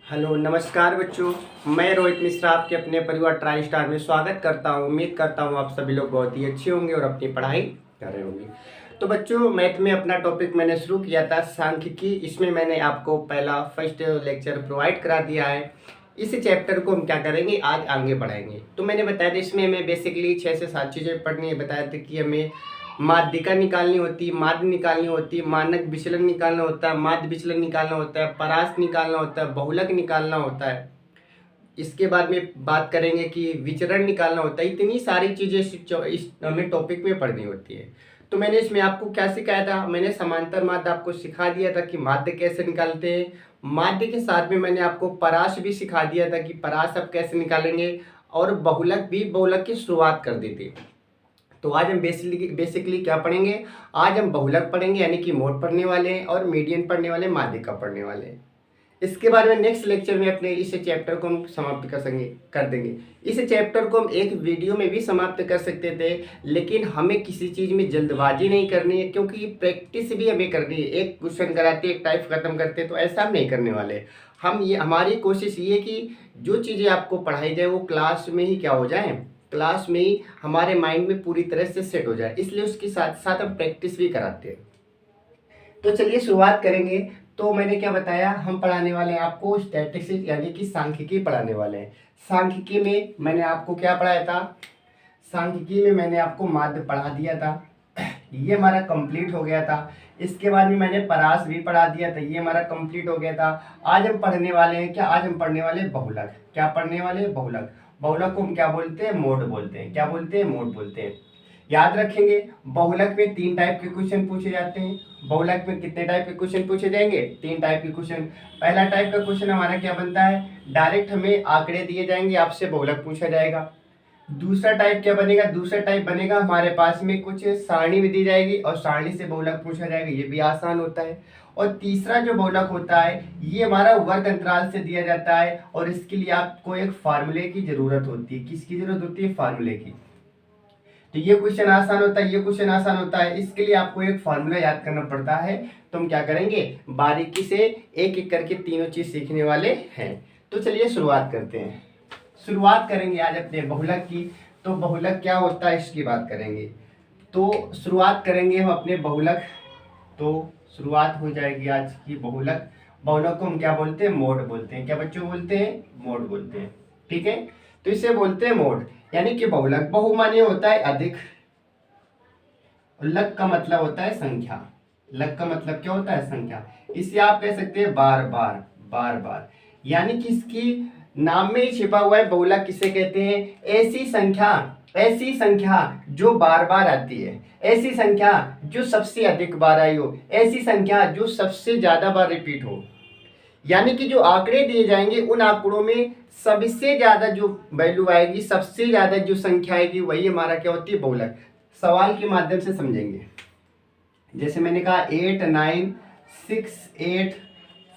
Hello नमस्कार बच्चों। मैं रोहित मिश्रा आपके अपने परिवार ट्राई स्टार में स्वागत करता हूं। उम्मीद करता हूं आप सभी लोग बहुत ही अच्छे होंगे और अपनी पढ़ाई कर रहे होंगे। तो बच्चों, मैथ में अपना टॉपिक मैंने शुरू किया था सांख्यिकी। इसमें मैंने आपको पहला फर्स्ट लेक्चर प्रोवाइड करा दिया है। इस चैप्टर को हम क्या करेंगे, आज आगे बढ़ाएंगे। तो मैंने बताया था इसमें हमें बेसिकली 6 से 7 चीज़ें पढ़नी है। बताया था कि हमें माध्यिका निकालनी होती है, माध्य निकालनी होती है, मानक विचलन निकालना होता है, माध्य विचलन निकालना होता है, परास निकालना होता है, बहुलक निकालना होता है। इसके बाद में बात करेंगे कि विचरण निकालना होता है। इतनी सारी चीज़ें इस हमें टॉपिक में पढ़नी होती है। तो मैंने इसमें आपको क्या सिखाया था, मैंने समांतर माध्य आपको सिखा दिया था कि माध्य कैसे निकालते हैं। माध्य के साथ में मैंने आपको परास भी सिखा दिया था कि परास आप कैसे निकालेंगे, और बहुलक भी, बहुलक की शुरुआत कर दी थी। तो आज हम बेसिकली क्या पढ़ेंगे, आज हम बहुलक पढ़ेंगे यानी कि मोड पढ़ने वाले हैं, और मीडियन पढ़ने वाले, माध्यिका पढ़ने वाले हैं। इसके बाद में नेक्स्ट लेक्चर में अपने इस चैप्टर को हम समाप्त कर देंगे। इस चैप्टर को हम एक वीडियो में भी समाप्त कर सकते थे, लेकिन हमें किसी चीज़ में जल्दबाजी नहीं करनी है, क्योंकि प्रैक्टिस भी हमें करनी है। एक क्वेश्चन कराते एक टाइप खत्म करते, तो ऐसा हम नहीं करने वाले। हमारी कोशिश ये है कि जो चीज़ें आपको पढ़ाई जाए वो क्लास में ही क्या हो जाए, क्लास में ही हमारे माइंड में पूरी तरह से सेट हो जाए। इसलिए उसके साथ साथ हम प्रैक्टिस भी कराते हैं। तो चलिए शुरुआत करेंगे। तो मैंने क्या बताया, हम पढ़ाने वाले हैं आपको स्टैटिस्टिक्स यानी कि सांख्यिकी पढ़ाने वाले हैं। सांख्यिकी में मैंने आपको क्या पढ़ाया था, सांख्यिकी में मैंने आपको माध्य पढ़ा दिया था, ये हमारा कंप्लीट हो गया था। इसके बाद में मैंने परास भी पढ़ा दिया था, ये हमारा कंप्लीट हो गया था। आज हम पढ़ने वाले हैं क्या, आज हम पढ़ने वाले हैं बहुलक। क्या पढ़ने वाले हैं, बहुलक। बहुलक को हम क्या बोलते हैं, मोड बोलते हैं। क्या बोलते हैं, मोड बोलते हैं। याद रखेंगे, बहुलक में 3 टाइप के क्वेश्चन पूछे जाते हैं। बहुलक में कितने टाइप के क्वेश्चन पूछे जाएंगे, 3 टाइप के क्वेश्चन। पहला टाइप का क्वेश्चन हमारा क्या बनता है, डायरेक्ट हमें आंकड़े दिए जाएंगे, आपसे बहुलक पूछा जाएगा। दूसरा टाइप क्या बनेगा, दूसरा टाइप बनेगा हमारे पास में कुछ सारणी भी दी जाएगी और सारणी से बहुलक पूछा जाएगा, ये भी आसान होता है। और तीसरा जो बहुलक होता है, ये हमारा वर्ग अंतराल से दिया जाता है, और इसके लिए आपको एक फार्मूले की जरूरत होती है। किसकी जरूरत होती है, फार्मूले की। तो ये क्वेश्चन आसान होता है, ये क्वेश्चन आसान होता है, इसके लिए आपको एक फार्मूला याद करना पड़ता है। तो हम क्या करेंगे, बारीकी से एक एक करके तीनों चीज सीखने वाले हैं। तो चलिए शुरुआत करते हैं। शुरुआत करेंगे आज अपने बहुलक की। तो बहुलक क्या होता है इसकी बात करेंगे। तो शुरुआत करेंगे हम अपने बहुलक। तो शुरुआत हो जाएगी आज की बहुलक। बहुलक को हम क्या बोलते हैं, मोड बोलते हैं। क्या बच्चों बोलते हैं, मोड बोलते हैं। ठीक है, तो इसे बोलते हैं मोड यानी कि बहुलक। बहु माने होता है अधिक, लक का मतलब होता है संख्या। लक का मतलब क्या होता है, संख्या। इसे आप कह सकते हैं बार बार, बार बार, यानी कि इसकी नाम में ही छिपा हुआ है। बहुलक किसे कहते हैं, ऐसी संख्या, ऐसी संख्या जो बार बार आती है, ऐसी संख्या जो सबसे अधिक बार आई हो, ऐसी संख्या जो सबसे ज्यादा बार रिपीट हो। यानी कि जो आंकड़े दिए जाएंगे उन आंकड़ों में सबसे ज्यादा जो वैल्यू आएगी, सबसे ज्यादा जो संख्या आएगी, वही हमारा क्या होती है, बहुलक। सवाल के माध्यम से समझेंगे। जैसे मैंने कहा 8 9 6 8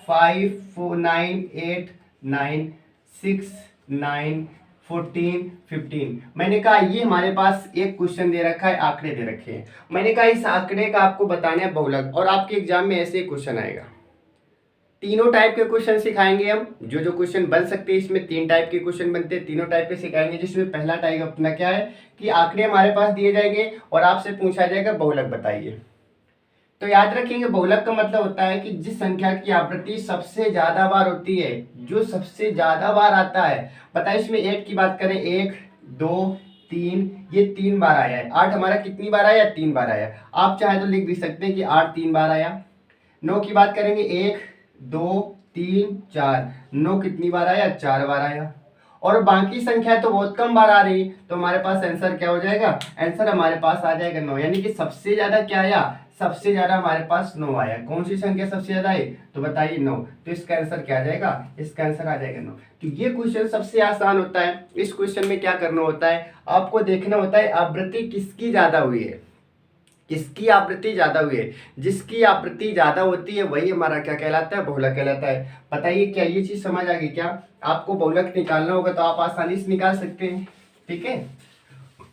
5 4 9 8 9 6 9 14 15। मैंने कहा ये हमारे पास एक क्वेश्चन दे रखा है, आंकड़े दे रखे हैं। मैंने कहा इस आंकड़े का आपको बताना है बहुलक, और आपके एग्जाम में ऐसे क्वेश्चन आएगा। तीनों टाइप के क्वेश्चन सिखाएंगे हम। जो जो क्वेश्चन बन सकते हैं, इसमें 3 टाइप के क्वेश्चन बनते हैं, तीनों टाइप के सिखाएंगे। जिसमें पहला टाइप अपना क्या है कि आंकड़े हमारे पास दिए जाएंगे और आपसे पूछा जाएगा बहुलक बताइए। तो याद रखेंगे, बहुलक का मतलब होता है कि जिस संख्या की आवृत्ति सबसे ज्यादा बार होती है, जो सबसे ज्यादा बार आता है। बताइए, इसमें 8 की बात करें, 1 2 3, ये 3 बार आया है। 8 हमारा कितनी बार आया, 3 बार आया। आप चाहे तो लिख भी सकते हैं कि 8 3 बार आया। 9 की बात करेंगे, 1 2 3 4, 9 कितनी बार आया, 4 बार आया। और बाकी संख्या तो बहुत कम बार आ रही, तो हमारे पास आंसर क्या हो जाएगा, आंसर हमारे पास आ जाएगा 9। यानी कि सबसे ज्यादा क्या आया, सबसे ज्यादा हमारे पास 9 आया। कौन सी संख्या सबसे ज्यादा है, तो बताइए 9। तो इसका आंसर क्या आ जाएगा, इसका आंसर आ जाएगा 9। तो ये क्वेश्चन सबसे आसान होता है। इस क्वेश्चन में क्या करना होता है, आपको देखना होता है आवृत्ति किसकी ज्यादा हुई है, किसकी आवृत्ति ज्यादा हुई है। जिसकी आवृत्ति ज्यादा होती है वही हमारा क्या कहलाता है, बहुलक कहलाता है। बताइए क्या ये चीज समझ आ गई, क्या आपको बहुलक निकालना होगा तो आप आसानी से निकाल सकते हैं। ठीक है,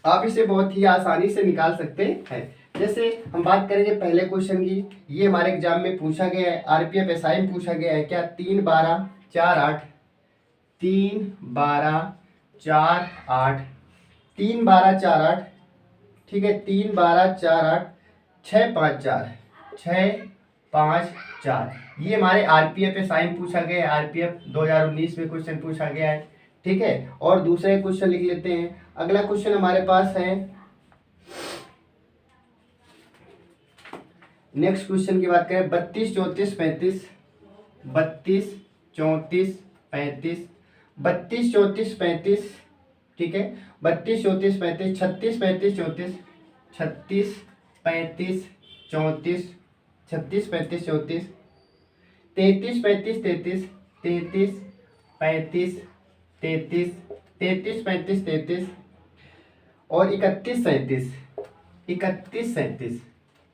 आप इसे बहुत ही आसानी से निकाल सकते हैं। जैसे हम बात करेंगे पहले क्वेश्चन की, ये हमारे एग्जाम में पूछा गया है, आरपीएफ एसआई में पूछा गया है। क्या 3 12 4 8, 3 12 4 8, 3 12 4 8, ठीक है, 3 12 4 8, 6 5 4, 6 5 4। ये हमारे आरपीएफ पे साइन पूछा गया है, आरपीएफ 2019 में क्वेश्चन पूछा गया है, ठीक है। और दूसरा क्वेश्चन लिख लेते हैं। अगला क्वेश्चन हमारे पास है, नेक्स्ट क्वेश्चन की बात करें, 32 34 35, 32 34 35, 32 34 35, ठीक है, 32 34 35, 36 35 34, 36 35 34, 36 35 34, 33 35 33, 33 35 33, 33 35 33 और 31 37, 31 37।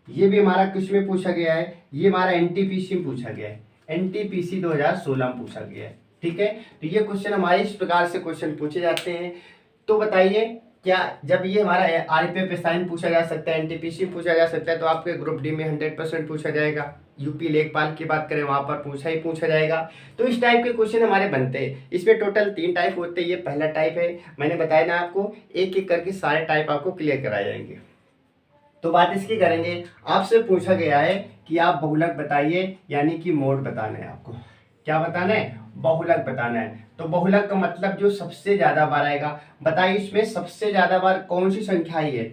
ये भी हमारा कुछ में पूछा गया है, ये हमारा एनटीपीसी में पूछा गया है, एनटीपीसी 2016 में पूछा गया है, ठीक है। तो ये क्वेश्चन हमारे इस प्रकार से क्वेश्चन पूछे जाते हैं। तो बताइए, क्या जब ये हमारा आरपीएफ साइन पूछा जा सकता है, एनटीपीसी पूछा जा सकता है, तो आपके ग्रुप डी में 100% पूछा जाएगा। यूपी लेखपाल की बात करें, वहां पर पूछा जाएगा। तो इस टाइप के क्वेश्चन हमारे बनते हैं। इसमें टोटल 3 टाइप होते हैं। ये पहला टाइप है, मैंने बताया ना आपको, एक एक करके सारे टाइप आपको क्लियर कराए जाएंगे। तो बात इसकी करेंगे, आपसे पूछा गया है कि आप बहुलक बताइए, यानी कि मोड बताना है आपको। क्या बताना है? बहुलक बताना है। तो बहुलक का मतलब जो सबसे ज्यादा बार आएगा। बताइए इसमें सबसे ज्यादा बार कौन सी संख्या आई है?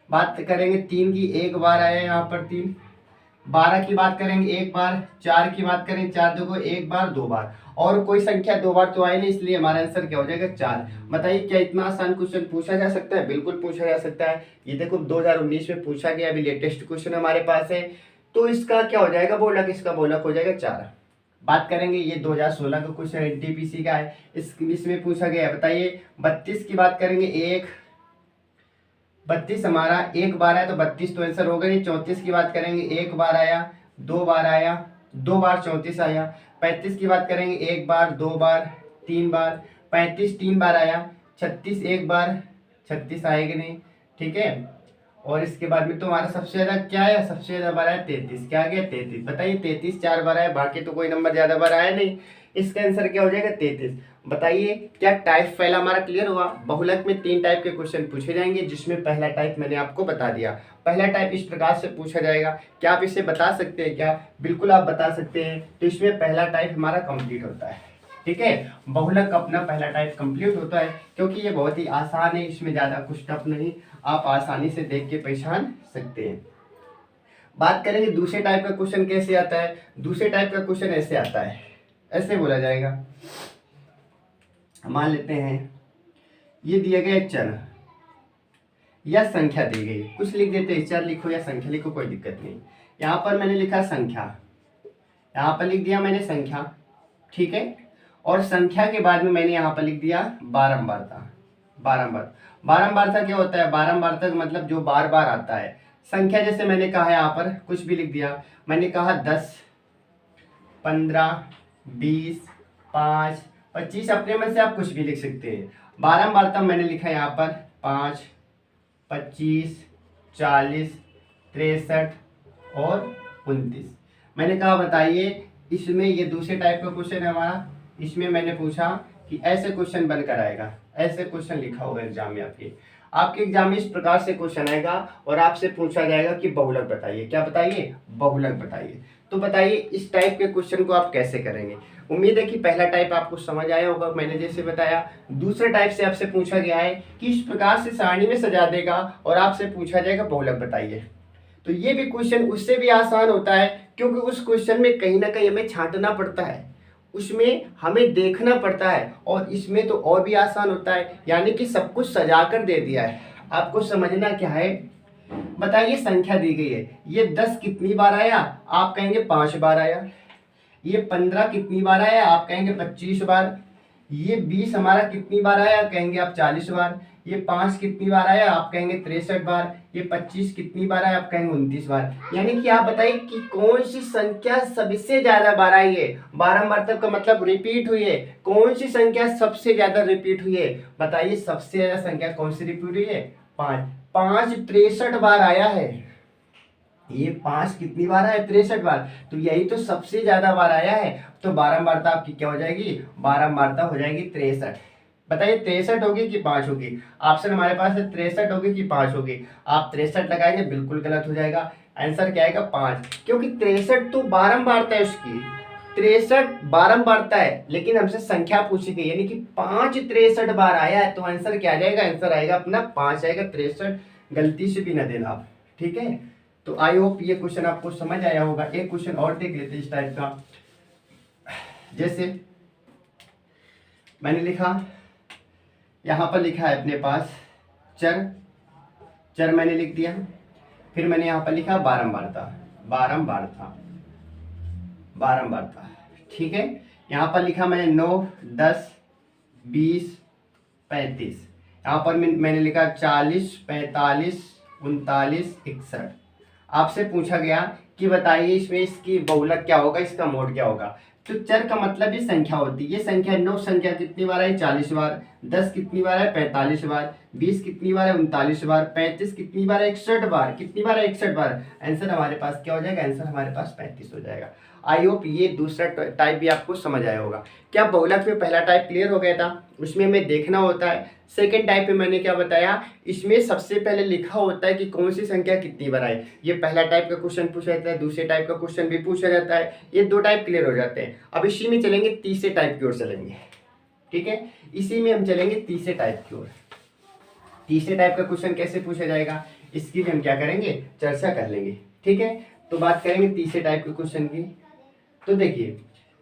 बात करेंगे 3 की, 1 बार आया है यहाँ पर 3। 12 की बात करेंगे 1 बार, 4 की बात करें 4 2 1 बार 2 बार, और कोई संख्या 2 बार तो आई नहीं, इसलिए हमारा आंसर क्या हो जाएगा? 4। बताइए क्या इतना आसान क्वेश्चन पूछा जा सकता है? बिल्कुल पूछा जा सकता है। ये देखो 2019 में पूछा गया, अभी लेटेस्ट क्वेश्चन हमारे पास है। तो इसका क्या हो जाएगा? बहुलक, इसका बहुलक हो जाएगा 4। बात करेंगे, ये 2016 का क्वेश्चन एनटीपीसी का है, इसमें पूछा गया है। बताइए 32 की बात करेंगे, 32 हमारा 1 बार आया, तो 32 तो आंसर होगा नहीं। 34 की बात करेंगे, 1 बार आया, 2 बार आया, 2 बार 34 आया। 35 की बात करेंगे, 1 बार, 2 बार, 3 बार, 35 3 बार आया। 36 1 बार, 36 आएगा नहीं, ठीक है। और इसके बाद में तो हमारा सबसे ज्यादा क्या है? सबसे ज्यादा बार आया 33। क्या आ गया? 33। बताइए 33 4 बार आया, बाकी तो कोई नंबर ज्यादा बार आया नहीं। इसका आंसर क्या हो जाएगा? 33। बताइए क्या टाइप पहला हमारा क्लियर हुआ? बहुलक में 3 टाइप के क्वेश्चन पूछे जाएंगे, जिसमें पहला टाइप मैंने आपको बता दिया। पहला टाइप इस प्रकार से पूछा जाएगा। क्या आप इसे बता सकते हैं? क्या बिल्कुल आप बता सकते हैं। तो इसमें पहला टाइप हमारा कंप्लीट होता है, ठीक है। बहुलक का अपना पहला टाइप कंप्लीट होता है, क्योंकि ये बहुत ही आसान है, इसमें ज्यादा कुछ टफ नहीं, आप आसानी से देख के पहचान सकते हैं। बात करेंगे दूसरे टाइप का क्वेश्चन कैसे आता है। दूसरे टाइप का क्वेश्चन ऐसे आता है, ऐसे बोला जाएगा। मान लेते हैं ये दिया गया चर या संख्या दी गई, कुछ लिख देते हैं, चर लिखो या संख्या लिखो, कोई दिक्कत नहीं। यहाँ पर मैंने लिखा संख्या, यहाँ पर लिख दिया मैंने संख्या, ठीक है। और संख्या के बाद में मैंने यहाँ पर लिख दिया बारंबारता। बारंबारता क्या होता है? बारंबारता का मतलब जो बार बार आता है। संख्या जैसे मैंने कहा यहाँ पर कुछ भी लिख दिया, मैंने कहा 10 15 20 5 25, अपने मन से आप कुछ भी लिख सकते हैं। बारंबारता मैंने लिखा यहाँ पर 5 25 40 63 और 29। मैंने कहा बताइए इसमें, ये दूसरे टाइप का क्वेश्चन है हमारा, इसमें मैंने पूछा कि ऐसे क्वेश्चन बनकर आएगा, ऐसे क्वेश्चन लिखा होगा एग्जाम में आपके एग्जाम में इस प्रकार से क्वेश्चन आएगा और आपसे पूछा जाएगा कि बहुलक बताइए। क्या बताइए? बहुलक बताइए। तो बताइए इस टाइप के क्वेश्चन को आप कैसे करेंगे। उम्मीद है कि पहला टाइप आपको समझ आया होगा, मैंने जैसे बताया। दूसरे टाइप से आपसे पूछा गया है कि इस प्रकार से सारणी में सजा देगा और आपसे पूछा जाएगा बहुलक बताइए। तो ये भी क्वेश्चन उससे भी आसान होता है, क्योंकि उस क्वेश्चन में कहीं ना कहीं हमें छांटना पड़ता है, उसमें हमें देखना पड़ता है। और इसमें तो और भी आसान होता है, यानी कि सब कुछ सजा कर दे दिया है। आपको समझना क्या है, बताइए संख्या दी गई है, ये 10 कितनी बार आया? आप कहेंगे 5 बार आया। ये 15 कितनी बार आया? आप कहेंगे 25 बार। ये 20 हमारा कितनी बार आया? कहेंगे आप 40 बार। ये 5 कितनी बार आया? आप कहेंगे 63 बार। ये 25 कितनी बार आया? आप कहेंगे 29 बार। यानी कि आप बताइए कि कौन सी संख्या सबसे ज्यादा बार आई है। बारंबारता का मतलब रिपीट हुई है, कौन सी संख्या सबसे ज्यादा रिपीट हुई है? बताइए सबसे ज्यादा संख्या कौन सी रिपीट हुई है? 5 63 बार आया है। ये 5 कितनी बार आया? 63 बार। तो यही तो सबसे ज्यादा बार आया है। तो बारंबारता आपकी क्या हो जाएगी? बारंबारता हो जाएगी 63। बताइए 63 होगी कि 5 होगी? ऑप्शन हमारे पास है 63 होगी कि 5 होगी। आप 63 लगाएंगे, बिल्कुल गलत हो जाएगा। आंसर क्या आएगा? 5, क्योंकि 63 तो बारंबारता है उसकी। 63 बारंबारता है, लेकिन हमसे संख्या पूछी गई, यानी कि 5 63 बार आया है। तो आंसर क्या आ जाएगा? आंसर आएगा अपना 5 आएगा, 63 गलती से भी ना देना आप। ठीक है, तो आई होप ये क्वेश्चन आपको समझ आया होगा। एक क्वेश्चन और देख लेते हैं इस टाइप का। जैसे मैंने लिखा, यहाँ पर लिखा है अपने पास चर, चर मैंने लिख दिया। फिर मैंने यहाँ पर लिखा बारंबारता, बारंबारता, बारंबारता। ठीक है, यहाँ पर लिखा मैंने 9, 10, 20, 35। यहाँ पर मैंने लिखा 40, 45, 39, 61। आपसे पूछा गया कि बताइए इसमें इसकी बहुलक क्या होगा, इसका मोड क्या होगा। तो चर का मतलब ये संख्या होती है। ये संख्या 9 संख्या कितनी बार है? 40 बार। 10 कितनी बार है? 45 बार। 20 कितनी बार है? 39 बार। 35 कितनी बार है? 61 बार। कितनी बार है? 61 बार। आंसर हमारे पास क्या हो जाएगा? आंसर हमारे पास 35 हो जाएगा। आई होप ये दूसरा टाइप भी आपको समझ आया होगा। क्या बहुलक में पहला टाइप क्लियर हो गया था? उसमें हमें देखना होता है। सेकेंड टाइप में मैंने क्या बताया, इसमें सबसे पहले लिखा होता है कि कौन सी संख्या कितनी बार आई। ये पहला टाइप का क्वेश्चन पूछा जाता है, दूसरे टाइप का क्वेश्चन भी पूछा जाता है। ये 2 टाइप क्लियर हो जाते हैं। अब इसी में चलेंगे, तीसरे टाइप की ओर चलेंगे। ठीक है, इसी में हम चलेंगे तीसरे टाइप की ओर। तीसरे टाइप का क्वेश्चन कैसे पूछा जाएगा, इसकी भी हम क्या करेंगे? चर्चा कर लेंगे। ठीक है, तो बात करेंगे तीसरे टाइप के क्वेश्चन की। तो देखिए,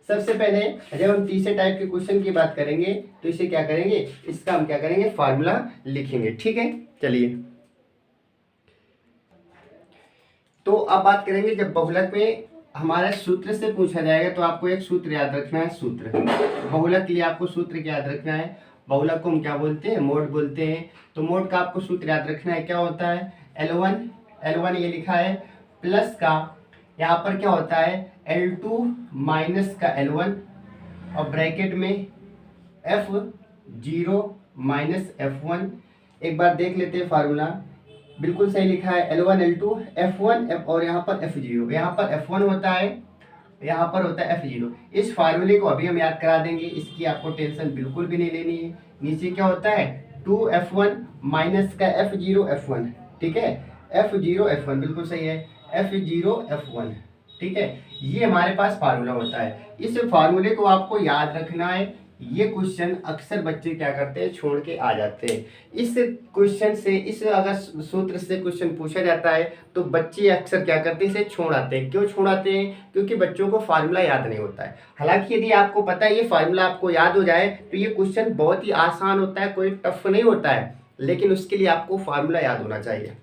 सबसे पहले जब हम तीसरे टाइप के क्वेश्चन की बात करेंगे तो इसे क्या करेंगे, इसका हम क्या करेंगे? फार्मूला लिखेंगे। ठीक है, चलिए। तो अब बात करेंगे, जब बहुलक में हमारा सूत्र से पूछा जाएगा तो आपको एक सूत्र याद रखना है। सूत्र बहुलक के लिए आपको सूत्र याद रखना है। बहुलक को हम क्या बोलते हैं? मोड बोलते हैं। तो मोड का आपको सूत्र याद रखना है। क्या होता है? L1, L1 ये लिखा है, प्लस का यहाँ पर क्या होता है? L2 माइनस का L1, और ब्रैकेट में F0 माइनस F1। एक बार देख लेते हैं फार्मूला। बिल्कुल सही लिखा है, L1 L2 F1 और यहाँ पर F0। यहाँ पर F1 होता है, यहाँ पर होता है F0। इस फार्मूले को अभी हम याद करा देंगे, इसकी आपको टेंशन बिल्कुल भी नहीं लेनी है। नीचे क्या होता है? 2F1 माइनस का F0 F1। ठीक है, F0 F1 बिल्कुल सही है, F0 F1। ठीक है, ये हमारे पास फार्मूला होता है। इस फार्मूले को आपको याद रखना है। ये क्वेश्चन अक्सर बच्चे क्या करते हैं? छोड़ के आ जाते हैं। इस क्वेश्चन से, इस अगर सूत्र से क्वेश्चन पूछा जाता है तो बच्चे अक्सर क्या करते हैं? इसे छोड़ आते हैं। क्यों छोड़ आते हैं? क्योंकि बच्चों को फार्मूला याद नहीं होता है। हालांकि यदि आपको पता है, ये फार्मूला आपको याद हो जाए तो ये क्वेश्चन बहुत ही आसान होता है, कोई टफ नहीं होता है। लेकिन उसके लिए आपको फार्मूला याद होना चाहिए।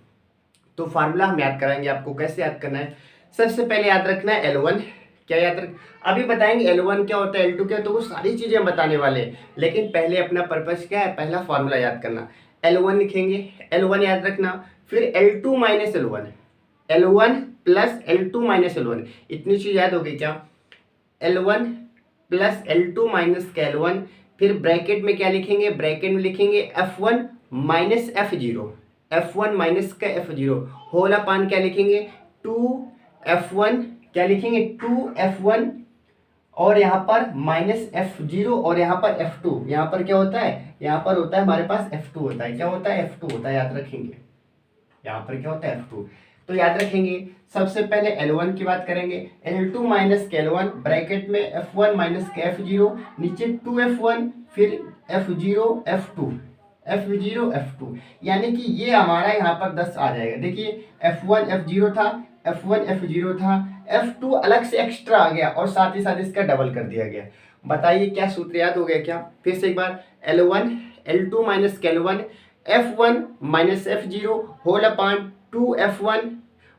तो फार्मूला हम याद कराएंगे आपको। कैसे याद करना है? सबसे पहले याद रखना है L1। क्या याद रख, अभी बताएंगे L1 क्या होता है, L2 क्या, तो वो सारी चीजें हम बताने वाले हैं। लेकिन पहले अपना पर्पस क्या है? पहला फार्मूला याद करना। L1 लिखेंगे, L1 याद रखना। फिर L2 minus L1, L1 plus L2 minus L1। इतनी चीज याद हो गई क्या? L1 प्लस L2 माइनस का L1। फिर ब्रैकेट में क्या लिखेंगे? ब्रैकेट में लिखेंगे F1 minus F0, F1 minus का F0 होल अपान क्या लिखेंगे? 2F1, क्या लिखेंगे? 2F1 और यहाँ पर माइनस F0 और यहाँ पर F2। यहाँ पर क्या होता है? यहाँ पर होता है हमारे पास F2 होता है। क्या होता है? F2 होता है, याद रखेंगे। यहाँ पर क्या होता है? F2। तो याद रखेंगे, सबसे पहले L1 की बात करेंगे, L2 माइनस के L1, ब्रैकेट में F1 माइनस के F0, नीचे 2F1, फिर F0 F2, F0 F2, यानी कि ये हमारा यहाँ पर 10 आ जाएगा। देखिए F1 F0 था, F1 F0 था, F2 अलग से एक्स्ट्रा आ गया और साथ ही साथ इसका डबल कर दिया गया। बताइए क्या सूत्र याद हो गया क्या? फिर से एक बार, L1 L2 माइनस के L1, F1 minus F0 whole upon 2F1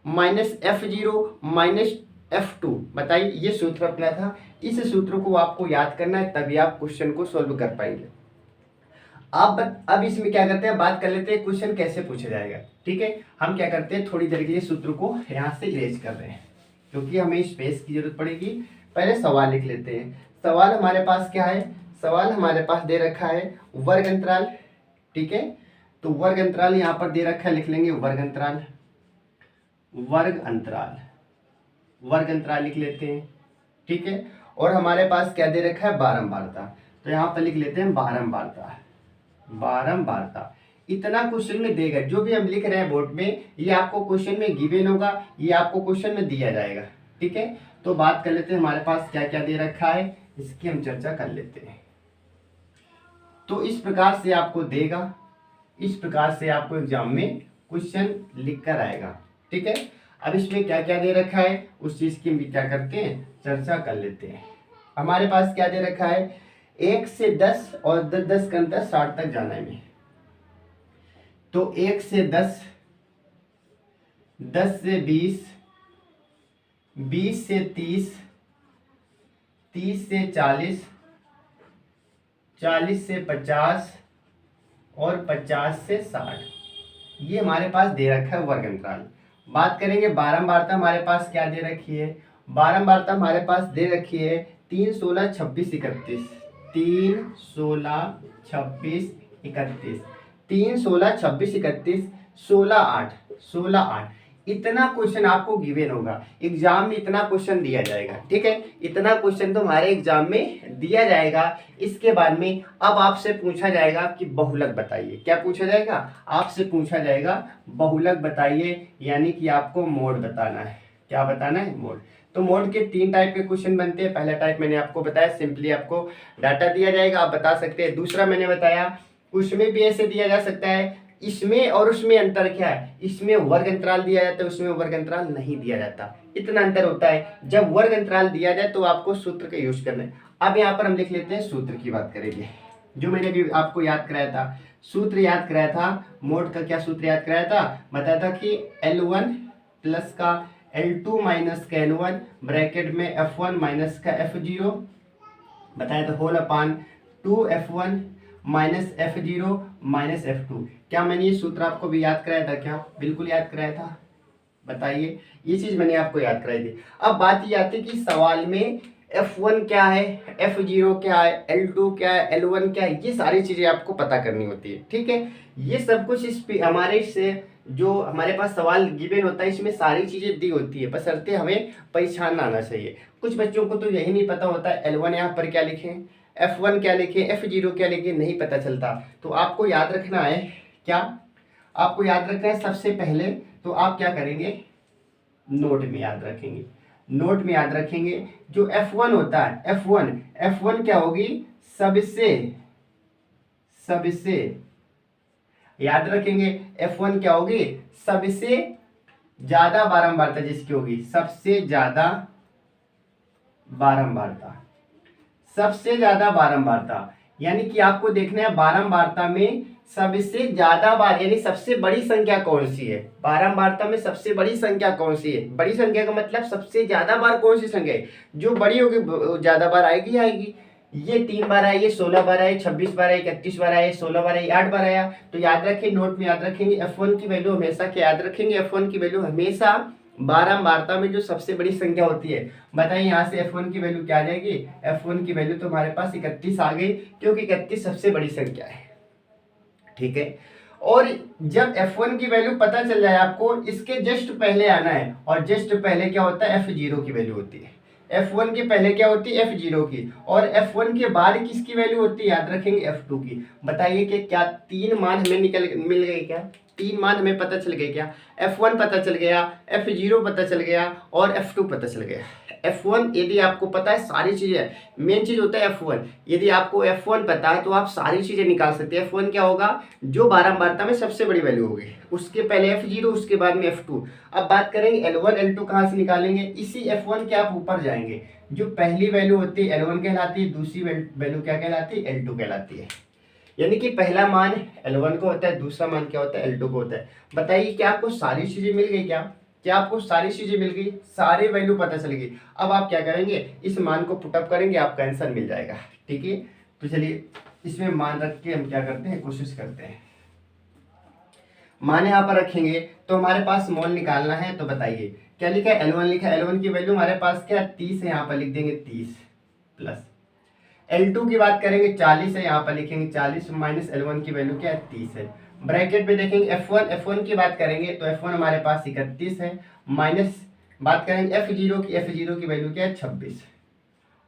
minus F0 minus F2। बताइए ये सूत्र अपना था। इस सूत्र को आपको याद करना है, तभी आप क्वेश्चन को सोल्व कर पाएंगे। अब इसमें क्या करते हैं, बात कर लेते हैं क्वेश्चन कैसे पूछा जाएगा। ठीक है, हम क्या करते हैं, थोड़ी देर के लिए सूत्र को यहाँ से इरेज कर रहे हैं क्योंकि हमें स्पेस की जरूरत पड़ेगी। पहले सवाल लिख लेते हैं। सवाल हमारे पास क्या है? सवाल हमारे पास दे रखा है वर्ग अंतराल। ठीक है, तो वर्ग अंतराल यहाँ पर दे रखा है, लिख लेंगे वर्ग अंतराल। वर्ग अंतराल, वर्ग अंतराल लिख लेते हैं, ठीक है। और हमारे पास क्या दे रखा है, बारंबारता, तो यहाँ पर लिख लेते हैं बारंबारता, बारंबारता। इतना क्वेश्चन में देगा, जो भी हम लिख रहे हैं बोर्ड में, ये आपको क्वेश्चन में गिवन होगा, ये आपको क्वेश्चन में दिया जाएगा, ठीक है। तो बात कर लेते हैं हमारे पास क्या क्या दे रखा है, इसकी हम चर्चा कर लेते हैं। तो इस प्रकार से आपको देगा, इस प्रकार से आपको एग्जाम में क्वेश्चन लिख कर आएगा, ठीक है। अब इसमें क्या क्या दे रखा है उस चीज की हम क्या करते हैं, चर्चा कर लेते हैं। हमारे पास क्या दे रखा है, 1 से 10 और 10 के अंतर 60 तक जाना है में। तो 1 से 10, 10 से 20, 20 से 30, 30 से 40, 40 से 50 और 50 से 60, ये हमारे पास दे रखा है वर्ग अंतराल। बात करेंगे बारंबारता, हमारे पास क्या दे रखी है, बारंबारता हमारे पास दे रखी है 3, 16, 26, 31, 3, 16, 26, 31, 3, 16, 26, 31, 16, 8, 16, 8। इतना क्वेश्चन आपको गिवन होगा एग्जाम में, इतना क्वेश्चन दिया जाएगा, ठीक है। इतना क्वेश्चन तो हमारे एग्जाम में दिया जाएगा। इसके बाद में अब आपसे पूछा जाएगा कि बहुलक बताइए। क्या पूछा जाएगा, आपसे पूछा जाएगा बहुलक बताइए, यानी कि आपको मोड बताना है। क्या बताना है, मोड। तो मोड के 3 टाइप के क्वेश्चन बनते हैं। पहला टाइप मैंने आपको बताया, सिंपली आपको डाटा दिया जाएगा, आप बता सकते हैं। दूसरा मैंने बताया उसमें भी ऐसे दिया जा सकता है, इसमें और उसमें अंतर क्या है, इसमें वर्ग अंतराल दिया जाता है, उसमें वर्ग अंतराल नहीं दिया जाता, इतना अंतर होता है। जब वर्ग अंतराल दिया जाए तो आपको सूत्र का यूज करना है। अब यहाँ पर हम लिख लेते हैं, सूत्र की बात करेंगे, जो मैंने भी आपको याद कराया था, सूत्र याद कराया था मोड का। क्या सूत्र याद कराया था, बताया था कि L1 प्लस का L2 माइनस का L1 ब्रैकेट में F1 माइनस का F0, बताया था whole upon 2F1 minus F0 minus F2। क्या मैंने ये सूत्र आपको भी याद कराया था, क्या बिल्कुल याद कराया था, बताइए। ये चीज मैंने आपको याद कराई थी। अब बात ये आती है कि सवाल में F1 क्या है, F0 क्या है, L2 क्या है, L1 क्या है, ये सारी चीजें आपको पता करनी होती है, ठीक है। ये सब कुछ इस हमारे से जो हमारे पास सवाल गिवन होता है, इसमें सारी चीजें दी होती है, बशर्ते हमें पहचानना आना चाहिए। कुछ बच्चों को तो यही नहीं पता होता है L1 यहाँ पर क्या लिखें, F1 क्या लिखें, F0 क्या लिखें, नहीं पता चलता। तो आपको याद रखना है, क्या आपको याद रखना है, सबसे पहले तो आप क्या करेंगे, नोट में याद रखेंगे, नोट में याद रखेंगे। जो F1 होता है, F1 क्या होगी, सबसे, सबसे याद रखेंगे, F1 क्या होगी, सबसे ज्यादा बारंबारता जिसकी होगी, सबसे ज्यादा बारंबारता, सबसे ज्यादा बारंबारता। यानी कि आपको देखना है बारंबारता में सबसे ज्यादा बार, यानी सबसे बड़ी संख्या कौन सी है, बारंबारता में सबसे बड़ी संख्या कौन सी है। बड़ी संख्या का मतलब सबसे ज्यादा बार कौन सी संख्या है, जो बड़ी होगी ज्यादा बार आएगी आएगी। ये 3 बार आई, ये 16 बार आई, 26 बार आई, 31 बार आई, 16 बार आई, 8 बार आया। तो याद रखें, नोट में याद रखेंगे F1 की वैल्यू हमेशा क्या याद रखेंगे, F1 की वैल्यू हमेशा बारंबारता में जो सबसे बड़ी संख्या होती है। बताइए यहाँ से F1 की वैल्यू क्या आ जाएगी, F1 की वैल्यू तो हमारे पास 31 आ गई, क्योंकि 31 सबसे बड़ी संख्या है, ठीक है। और जब F1 की वैल्यू पता चल जाए आपको, इसके जस्ट पहले आना है, और जस्ट पहले क्या होता है, F0 की वैल्यू होती है। F1 के पहले क्या होती है, F0 की, और F1 के बाद किसकी वैल्यू होती है, याद रखेंगे F2 की। बताइए कि क्या 3 मान हमें मिल गए, क्या 3 मान हमें पता चल गए, क्या F1 पता चल गया, F0 पता चल गया और F2 पता चल गया। F1 यदि आपको पता है सारी चीजें, मेन चीज होता है F1, यदि आपको F1 पता है तो आप सारी चीजें निकाल सकते हैं। F1 क्या होगा, जो बारंबारता में सबसे बड़ी वैल्यू होगी, उसके पहले F0, उसके बाद में F2। अब बात करेंगे L1 L2 कहाँ से निकालेंगे, इसी F1 के आप ऊपर जाएंगे। जो पहली वैल्यू होती है L1 कहलाती है, दूसरी वैल्यू क्या कहलाती है, L2 कहलाती है। यानी कि पहला मान L1 को होता है, दूसरा मान क्या होता है, L2 को होता है। बताइए क्या आपको सारी चीजें मिल गई, क्या आपको सारी चीजें मिल गई, सारे वैल्यू पता चल गई। अब आप क्या करेंगे, इस मान को पुटअप करेंगे, आपका आंसर मिल जाएगा, ठीक है। तो चलिए इसमें मान रख के हम क्या करते हैं, कोशिश करते हैं। मान यहाँ पर रखेंगे तो हमारे पास मोल निकालना है। तो बताइए क्या लिखा है, L1 लिखा है, L1 की वैल्यू हमारे पास क्या 30 है, यहाँ पर लिख देंगे 30 प्लस। L2 की बात करेंगे 40 है, यहाँ पर लिखेंगे 40 माइनस L1 की वैल्यू क्या है 30 है। ब्रैकेट में देखेंगे F1 की बात करेंगे तो F1 हमारे पास 31 है, माइनस बात करेंगे F0 की वैल्यू क्या है 26,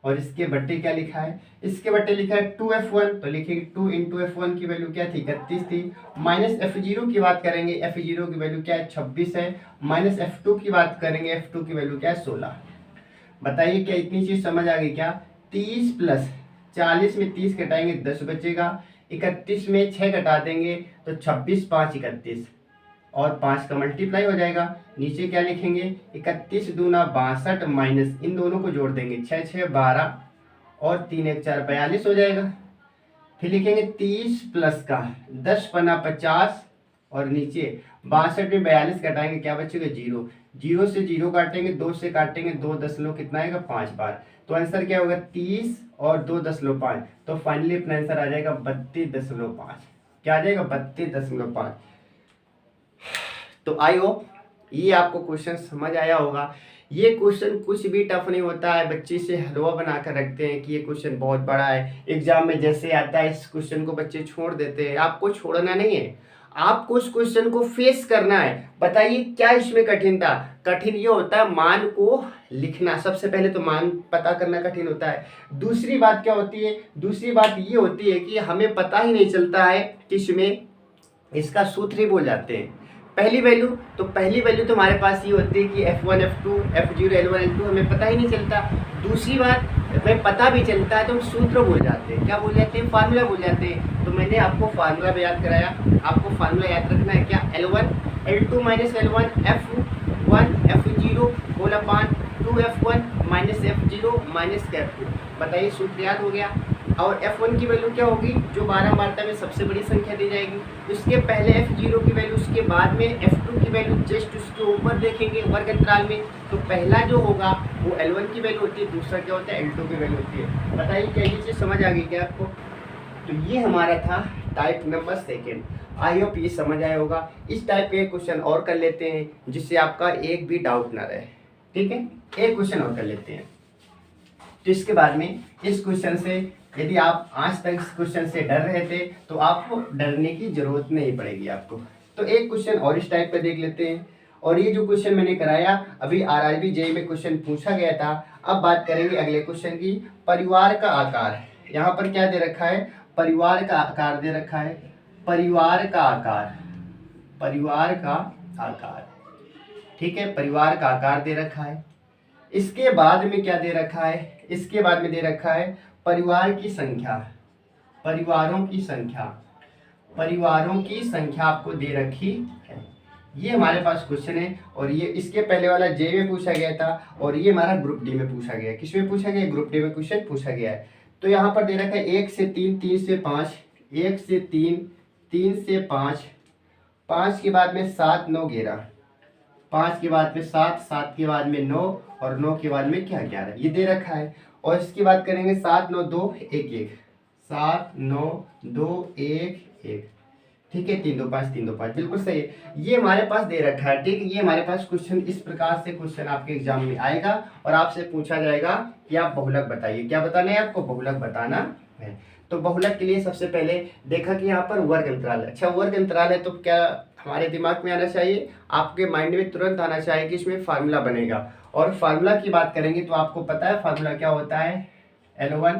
और इसके बट्टे क्या लिखा है, इसके बट्टे लिखा है 2F1, तो लिखेंगे 2 इंटू F1 की वैल्यू क्या थी 31 थी, माइनस F0 की बात करेंगे F0 की वैल्यू क्या है 26 है, माइनस F2 की बात करेंगे F2 की वैल्यू क्या है 16। बताइए क्या इतनी चीज समझ आ गई क्या? 30 प्लस 40 में 30 घटाएंगे 10 बचेगा, 31 में 6 घटा देंगे तो 26 5 31, और 5 का मल्टीप्लाई हो जाएगा। नीचे क्या लिखेंगे 31 दूना 62 माइनस इन दोनों को जोड़ देंगे 6 6 12 और 3 1 4 42 हो जाएगा। फिर लिखेंगे 30 प्लस का 10 पन्ना 50 और नीचे 62 में 42 घटाएंगे क्या बचेगा 0, 0 से 0 काटेंगे 2 से काटेंगे 2 दशमलव कितना आएगा 5 बार, तो आंसर क्या होगा 30 और 2.5, तो फाइनली अपना आंसर आ जाएगा 32.5। क्या आ जाएगा 32.5। तो आई होप ये आपको क्वेश्चन समझ आया होगा। ये क्वेश्चन कुछ भी टफ नहीं होता है, बच्चे से हलवा बनाकर रखते हैं कि ये क्वेश्चन बहुत बड़ा है, एग्जाम में जैसे आता है इस क्वेश्चन को बच्चे छोड़ देते हैं। आपको छोड़ना नहीं है, आपको उस क्वेश्चन को फेस करना है। बताइए क्या इसमें कठिन था? कठिन ये होता है मान को लिखना, सबसे पहले तो मान पता करना कठिन होता है। दूसरी बात क्या होती है? दूसरी बात ये होती है कि हमें पता ही नहीं चलता है कि इसमें इसका सूत्र ही भूल जाते हैं। पहली वैल्यू तो हमारे पास ये होती है कि F1 F2 F0 L1 L2 हमें पता ही नहीं चलता। दूसरी बात हमें पता भी चलता है तो हम सूत्र भूल जाते हैं। क्या भूल जाते हैं? फार्मूला भूल जाते हैं। तो मैंने आपको फार्मूला भी याद कराया, आपको फार्मूला याद रखना है क्या? L1 L2 minus L1 F1 F0 whole upon 2F1 minus F0 minus F2। बताइए सूत्र याद हो गया। और F1 की वैल्यू क्या होगी? जो बारंबारता में सबसे बड़ी संख्या दी जाएगी, उसके पहले F0 की वैल्यू, उसके बाद में F2 की वैल्यू, जस्ट उसके ऊपर देखेंगे वर्ग अंतराल में। तो पहला जो होगा वो L1 की वैल्यू होती है, दूसरा क्या होता है L2 की वैल्यू होती है। बताइए क्या ये चीज़ समझ आ गई क्या आपको? तो ये हमारा था type number second. I hope ये समझ आया होगा। इस टाइप के क्वेश्चन और कर लेते हैं जिससे आपका एक भी डाउट ना रहे। ठीक है, एक क्वेश्चन और कर लेते हैं। तो इसके बाद में इस क्वेश्चन से यदि आप आज तक इस क्वेश्चन से डर रहे थे तो आपको डरने की जरूरत नहीं पड़ेगी आपको। तो एक क्वेश्चन और इस टाइप का देख लेते हैं। और ये जो क्वेश्चन मैंने कराया अभी RRB जेईई में क्वेश्चन पूछा गया था। अब बात करेंगे अगले क्वेश्चन की। परिवार का आकार, यहाँ पर क्या दे रखा है? परिवार का आकार दे रखा है। परिवार का आकार, परिवार का आकार, ठीक है, परिवार का आकार दे रखा है। इसके बाद में क्या दे रखा है? इसके बाद में दे रखा है परिवार की संख्या, परिवारों की संख्या, परिवारों की संख्या आपको दे रखी है। ये हमारे पास क्वेश्चन है और ये इसके पहले वाला जे में पूछा गया था और ये हमारा ग्रुप डी में पूछा गया है। किस में पूछा गया? ग्रुप डी में क्वेश्चन पूछा गया है। तो यहाँ पर दे रखा है 1 से 3, 3 से 5, 1 से 3, 3 से 5, 5 के बाद में 7 9 11, 5 के बाद में 7, 7 के बाद में 9 और 9 के बाद में क्या 11, ये दे रखा है। और इसकी बात करेंगे 7 9 2 1 1, 7 9 2 1 1, ठीक है, 3 2 5 3 2 5, बिल्कुल सही है। ये हमारे पास दे रखा है। ठीक है, ये हमारे पास क्वेश्चन इस प्रकार से क्वेश्चन आपके एग्जाम में आएगा और आपसे पूछा जाएगा कि आप बहुलक बताइए। क्या बताना है आपको? बहुलक बताना है। तो बहुलक के लिए सबसे पहले देखा कि यहाँ पर वर्ग अंतराल है। अच्छा, वर्ग अंतराल है तो क्या हमारे दिमाग में आना चाहिए, आपके माइंड में तुरंत आना चाहिए कि इसमें फार्मूला बनेगा। और फार्मूला की बात करेंगे तो आपको पता है फार्मूला क्या होता है? L1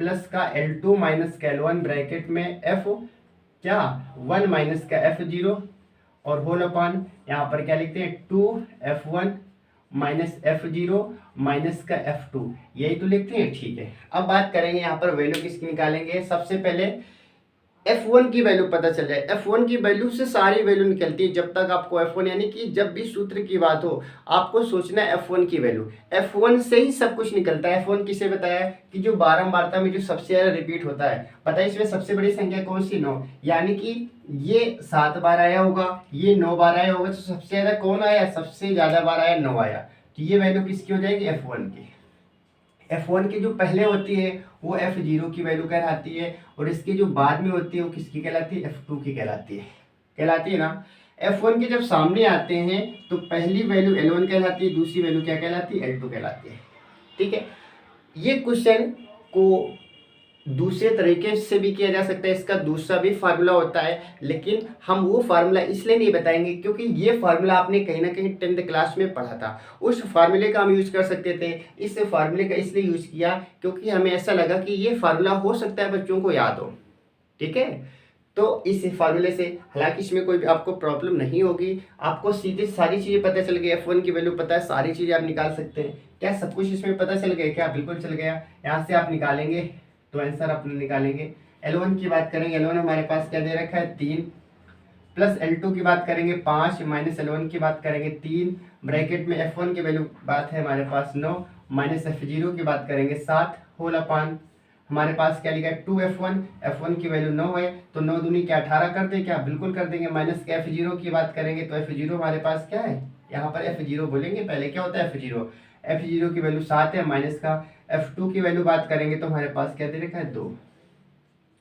प्लस का L2 माइनस का L1 ब्रैकेट में F क्या 1 माइनस का F0 और होल अपान यहाँ पर क्या लिखते हैं 2F1 माइनस F0 माइनस का F2, यही तो लिखते हैं। ठीक है, अब बात करेंगे यहाँ पर वैल्यू किसकी निकालेंगे। सबसे पहले F1 की वैल्यू पता चल जाए। F1 की वैल्यू से सारी वैल्यू निकलती है। जब तक आपको F1 यानी कि जब भी सूत्र की बात हो आपको सोचना है F1 की वैल्यू, F1 से ही सब कुछ निकलता है। F1 किसे बताया कि जो बारंबारता में जो सबसे ज़्यादा रिपीट होता है। पता है इसमें सबसे बड़ी संख्या कौन सी? 9, यानी कि ये 7 बार आया होगा, ये 9 बार आया होगा, तो सबसे ज़्यादा कौन आया? सबसे ज़्यादा बार आया 9 आया। तो ये वैल्यू किसकी हो जाएगी? F1 की। F1 की जो पहले होती है वो F0 की वैल्यू कहलाती है और इसकी जो बाद में होती है वो किसकी कहलाती है? F2 की कहलाती है ना। F1 के जब सामने आते हैं तो पहली वैल्यू L1 कहलाती है, दूसरी वैल्यू क्या कहलाती है? L2 कहलाती है। ठीक है, ये क्वेश्चन को दूसरे तरीके से भी किया जा सकता है, इसका दूसरा भी फार्मूला होता है, लेकिन हम वो फार्मूला इसलिए नहीं बताएंगे क्योंकि ये फार्मूला आपने कहीं ना कहीं 10th क्लास में पढ़ा था। उस फार्मूले का हम यूज कर सकते थे, इस फार्मूले का इसलिए यूज किया क्योंकि हमें ऐसा लगा कि ये फार्मूला हो सकता है बच्चों को याद हो। ठीक है, तो इस फार्मूले से, हालांकि इसमें कोई भी आपको प्रॉब्लम नहीं होगी, आपको सीधे सारी चीज़ें पता चल गई, F1 की वैल्यू पता है, सारी चीज़ें आप निकाल सकते हैं। क्या सब कुछ इसमें पता चल गया क्या? बिल्कुल चल गया। यहाँ से आप निकालेंगे तो आंसर अपने निकालेंगे। L1 की बात करेंगे, L1 हमारे पास क्या दे रखा है 3, प्लस L2 की बात करेंगे 5, माइनस L1 की बात करेंगे 3, ब्रैकेट में F1 की वैल्यू बात है हमारे पास 9, माइनस F0 की बात करेंगे 7, होल अपान हमारे पास क्या लिखा है 2F1, F1 की वैल्यू 9 है तो 9 दूनी क्या 18 कर दे क्या? बिल्कुल कर देंगे। माइनस के F0 की बात करेंगे तो F0 हमारे पास क्या है, यहाँ पर F0 बोलेंगे, पहले क्या होता है F0, F0 की वैल्यू 7 है। माइनस का F2 की वैल्यू बात करेंगे तो हमारे पास क्या दे रखा है 2,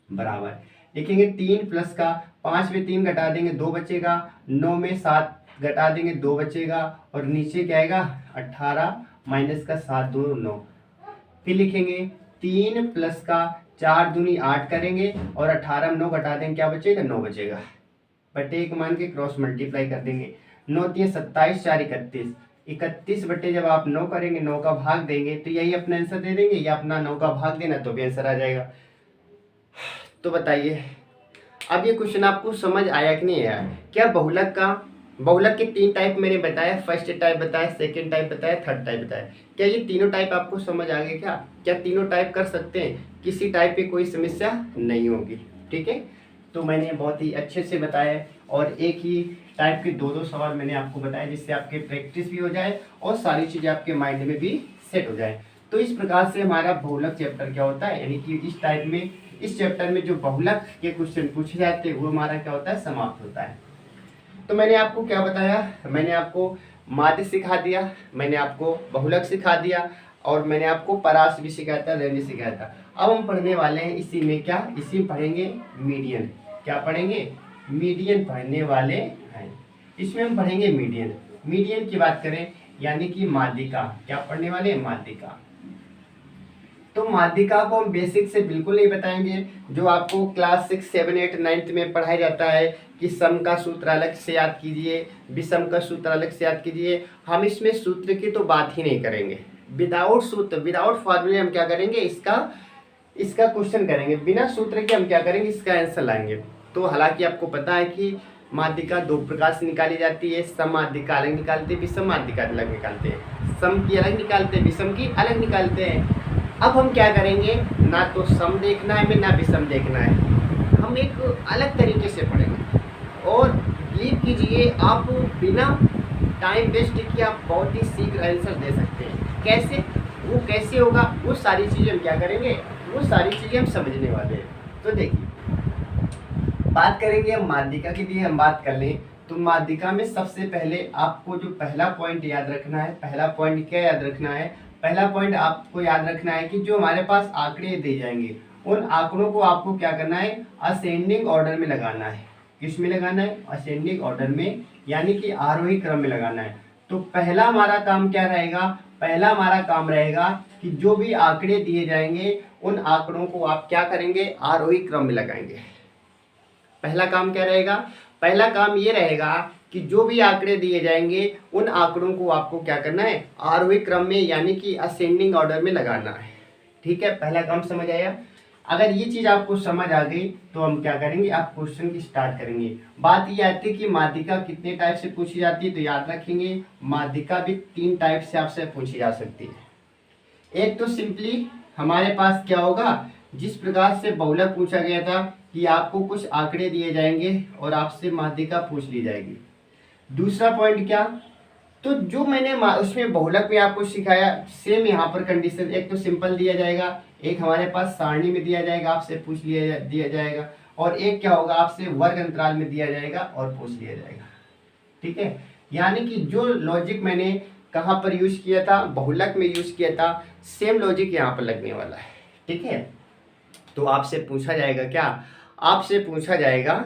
बराबर लिखेंगे 3 प्लस का 5 में 3 घटा देंगे 2 बचेगा, 9 में 7 घटा देंगे 2 बचेगा, और नीचे क्या आएगा 18 माइनस का 7 2 9। फिर लिखेंगे 3 प्लस का 4 दूनी 8 करेंगे और 18 में 9 घटा देंगे, क्या बचेगा 9 बचेगा, बटे 1 मान के क्रॉस मल्टीप्लाई कर देंगे। 9 3 27, 4 31, 31 बटे जब आप 9 करेंगे 9 का भाग देंगे तो यही अपना आंसर दे देंगे, या अपना 9 का भाग देना तो भी आंसर आ जाएगा। तो बताइए अब ये क्वेश्चन आपको समझ आया कि नहीं आया? क्या बहुलक के 3 टाइप मैंने बताया, फर्स्ट टाइप बताया, सेकंड टाइप बताया, थर्ड टाइप बताया। क्या ये तीनों टाइप आपको समझ आ गए? क्या तीनों टाइप कर सकते हैं? किसी टाइप की कोई समस्या नहीं होगी। ठीक है, तो मैंने बहुत ही अच्छे से बताया, और एक ही टाइप के 2-2 सवाल मैंने आपको बताया जिससे आपके प्रैक्टिस भी हो जाए और सारी चीज़ें आपके माइंड में भी सेट हो जाए। तो इस प्रकार से हमारा बहुलक चैप्टर क्या होता है, यानी कि इस टाइप में, इस चैप्टर में जो बहुलक के क्वेश्चन पूछे जाते हैं वो हमारा क्या होता है, समाप्त होता है। तो मैंने आपको क्या बताया, मैंने आपको माध्य सिखा दिया, मैंने आपको बहुलक सिखा दिया, और मैंने आपको परास भी सिखाया था, रेंज सिखाया था। अब हम पढ़ने वाले हैं इसी में क्या, इसी में पढ़ेंगे मीडियन। क्या पढ़ेंगे? मीडियन पढ़ने वाले हैं। इसमें हम पढ़ेंगे मीडियन। मीडियन की बात करें यानी कि माध्यिका। क्या पढ़ने वाले हैं? माध्यिका। तो माध्यिका को हम बेसिक से बिल्कुल नहीं बताएंगे, जो आपको क्लास 6, 7, 8, 9 में पढ़ाया जाता है कि सम का सूत्र अलग से याद कीजिए, विषम का सूत्र अलग से याद कीजिए। हम इसमें सूत्र की तो बात ही नहीं करेंगे। विदाउट सूत्र, विदाउट फॉर्मूले हम क्या करेंगे, इसका क्वेश्चन करेंगे। बिना सूत्र के हम क्या करेंगे, इसका आंसर लाएंगे। तो हालांकि आपको पता है कि माध्यिका 2 प्रकार से निकाली जाती है, सम माध्यिका अलग निकालते हैं, विषम माध्यिका अलग निकालते हैं। सम की अलग निकालते हैं, विषम की अलग निकालते हैं। अब हम क्या करेंगे, ना तो सम देखना है हमें, ना विषम देखना है, हम एक अलग तरीके से पढ़ेंगे। और बिलीव कीजिए आप बिना टाइम वेस्ट किए आप बहुत ही शीघ्र आंसर दे सकते हैं। कैसे? वो कैसे होगा, वो सारी चीज़ें हम क्या करेंगे, वो सारी चीज़ें हम समझने वाले हैं। तो देखिए, बात करेंगे हम माध्यिका की भी हम बात कर लें तो माध्यिका में सबसे पहले आपको जो पहला पॉइंट याद रखना है, पहला पॉइंट क्या याद रखना है, पहला पॉइंट आपको याद रखना है कि जो हमारे पास आंकड़े दिए जाएंगे उन आंकड़ों को आपको क्या करना है, असेंडिंग ऑर्डर में लगाना है। किस में लगाना है? असेंडिंग ऑर्डर में, यानी कि आरोही क्रम में लगाना है। तो पहला हमारा काम क्या रहेगा, पहला हमारा काम रहेगा कि जो भी आंकड़े दिए जाएंगे उन आंकड़ों को आप क्या करेंगे, आरोही क्रम में लगाएंगे। पहला काम क्या रहेगा, पहला काम ये रहेगा कि जो भी आंकड़े दिए जाएंगे उन आंकड़ों को आपको क्या करना है, आरोही क्रम में यानी कि असेंडिंग ऑर्डर में लगाना है। ठीक है, पहला काम समझ आया। अगर ये चीज़ आपको समझ आ गई तो हम क्या करेंगे, आप क्वेश्चन की स्टार्ट करेंगे। बात ये आती है कि माध्यिका कितने टाइप से पूछी जाती है, तो याद रखेंगे माध्यिका भी 3 टाइप से आपसे पूछी जा सकती है। एक तो सिंपली हमारे पास क्या होगा, जिस प्रकार से बहुलक पूछा गया था कि आपको कुछ आंकड़े दिए जाएंगे और आपसे माध्यिका पूछ ली जाएगी। दूसरा पॉइंट क्या, तो जो मैंने उसमें बहुलक में आपको सिखाया सेम यहाँ पर कंडीशन, एक तो सिंपल दिया जाएगा, एक हमारे पास सारणी में दिया जाएगा आपसे पूछ दिया जाएगा, और एक क्या होगा आपसे वर्ग अंतराल में दिया जाएगा और पूछ लिया जाएगा। ठीक है, यानी कि जो लॉजिक मैंने कहाँ पर यूज किया था, बहुलक में यूज किया था, सेम लॉजिक यहाँ पर लगने वाला है। ठीक है, तो आपसे पूछा जाएगा क्या, आपसे पूछा जाएगा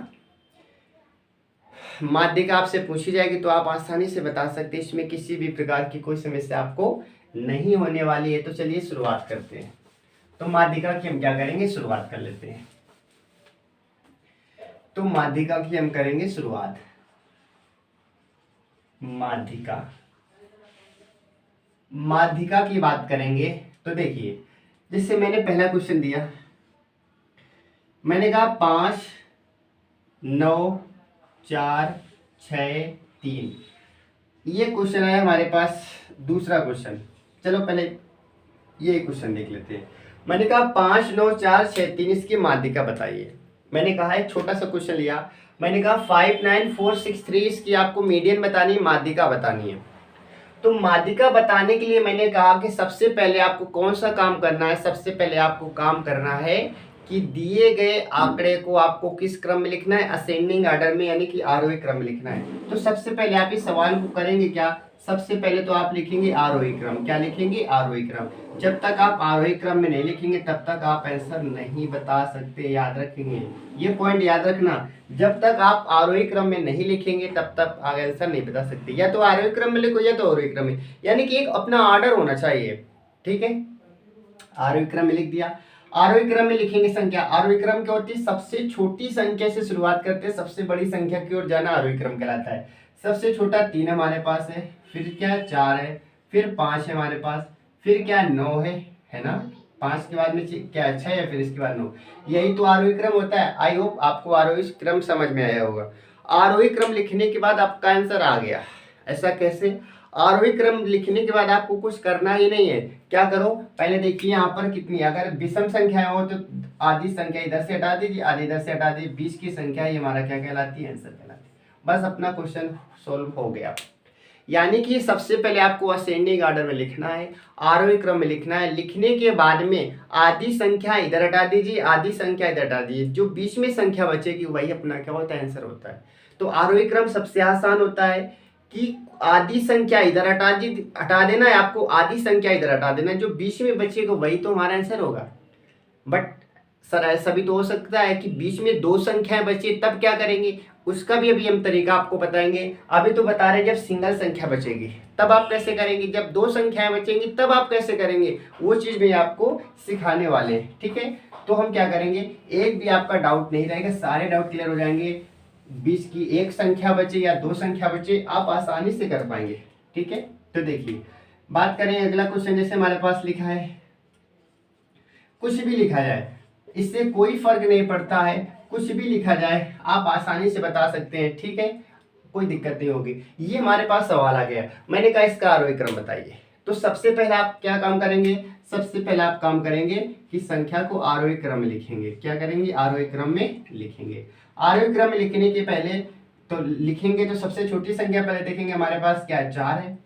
माध्यिका आपसे पूछी जाएगी तो आप आसानी से बता सकते हैं, इसमें किसी भी प्रकार की कोई समस्या आपको नहीं होने वाली है। तो चलिए शुरुआत करते हैं। तो माध्यिका की हम क्या करेंगे, शुरुआत कर लेते हैं। तो माध्यिका की हम करेंगे शुरुआत। माध्यिका की बात करेंगे तो देखिए, जिससे मैंने पहला क्वेश्चन दिया, मैंने कहा 5 9 4 6 3, ये क्वेश्चन आया हमारे पास। दूसरा क्वेश्चन, चलो पहले ये क्वेश्चन देख लेते हैं। मैंने कहा 5 9 4 6 3, इसकी माध्यिका बताइए। मैंने कहा एक छोटा सा क्वेश्चन लिया, मैंने कहा 5 9 4 6 3, इसकी आपको मीडियन बतानी है, माध्यिका बतानी है। तो माध्यिका बताने के लिए मैंने कहा कि सबसे पहले आपको कौन सा काम करना है, सबसे पहले आपको काम करना है कि दिए गए आंकड़े को आपको किस क्रम में लिखना है, असेंडिंग ऑर्डर में, यानी कि आरोही क्रम में लिखना है। तो सबसे पहले आप इस सवाल को करेंगे क्या, सबसे पहले तो आप लिखेंगे आरोही क्रम। क्या लिखेंगे, आरोही क्रम। जब तक आप आरोही क्रम में नहीं लिखेंगे तब तक आप आंसर नहीं बता सकते, याद रखेंगे ये पॉइंट, याद रखना। जब तक आप आरोही क्रम में नहीं लिखेंगे तब तक आंसर नहीं बता सकते। या तो आरोही क्रम में लिखो या तो अवरोही क्रम में, यानी कि एक अपना ऑर्डर होना चाहिए, ठीक है। आरोही क्रम में लिख दिया। आरोही क्रम में लिखेंगे संख्या। आरोही क्रम क्या होती है, सबसे छोटी संख्या से शुरुआत करते हैं, सबसे बड़ी संख्या की ओर जाना आरोही क्रम कहलाता है। सबसे छोटा 3 हमारे पास है, फिर क्या 4 है, फिर 5 है हमारे पास, फिर क्या 9 है ना, 5 के बाद में क्या 6 है, फिर इसके बाद 9। यही तो आरोही क्रम होता है। आई होप आपको आरोही क्रम समझ में आया होगा। आरोही क्रम लिखने के बाद आपका आंसर आ गया। ऐसा कैसे, आरोही क्रम लिखने के बाद आपको कुछ करना ही नहीं है। क्या करो, पहले देखिए यहाँ पर कितनी, अगर विषम संख्या हो तो आधी संख्या इधर से हटा दीजिए, आधी इधर से हटा दीजिए, 20 की संख्या ये हमारा क्या कहलाती है, आंसर कहलाती है। बस अपना क्वेश्चन सोल्व हो गया। यानी कि सबसे पहले आपको असेंडिंग ऑर्डर में लिखना है, आरोही क्रम में लिखना है। लिखने के बाद में आधी संख्या इधर हटा दीजिए, आधी संख्या इधर हटा दीजिए, जो बीच में संख्या बचेगी वही अपना क्या होता है, आंसर होता है। तो आरोही क्रम सबसे आसान होता है कि आधी संख्या इधर हटा देना है आपको, आधी संख्या इधर हटा देना है, जो बीच में बचेगा वही तो हमारा आंसर होगा। बट सर ऐसा भी तो हो सकता है कि बीच में 2 संख्याएं बचे, तब क्या करेंगे, उसका भी अभी हम तरीका आपको बताएंगे। अभी तो बता रहे हैं जब सिंगल संख्या बचेगी तब आप कैसे करेंगे, जब 2 संख्याएं बचेंगी तब आप कैसे करेंगे, वो चीज भी आपको सिखाने वाले हैं, ठीक है। तो हम क्या करेंगे, एक भी आपका डाउट नहीं रहेगा, सारे डाउट क्लियर हो जाएंगे। बीच की एक संख्या बचे या 2 संख्या बचे, आप आसानी से कर पाएंगे, ठीक है। तो देखिए बात करें अगला क्वेश्चन, जैसे हमारे पास लिखा है, कुछ भी लिखा जाए इससे कोई फर्क नहीं पड़ता है, कुछ भी लिखा जाए आप आसानी से बता सकते हैं, ठीक है, कोई दिक्कत नहीं होगी। ये हमारे पास सवाल आ गया, मैंने कहा इसका आरोही क्रम बताइए। तो सबसे पहले आप क्या काम करेंगे, सबसे पहले आप काम करेंगे कि संख्या को आरोही क्रम में लिखेंगे। क्या करेंगे, आरोही क्रम में लिखेंगे। आरोही क्रम में लिखने के पहले तो लिखेंगे तो सबसे छोटी संख्या पहले देखेंगे, हमारे पास क्या है, 4 है,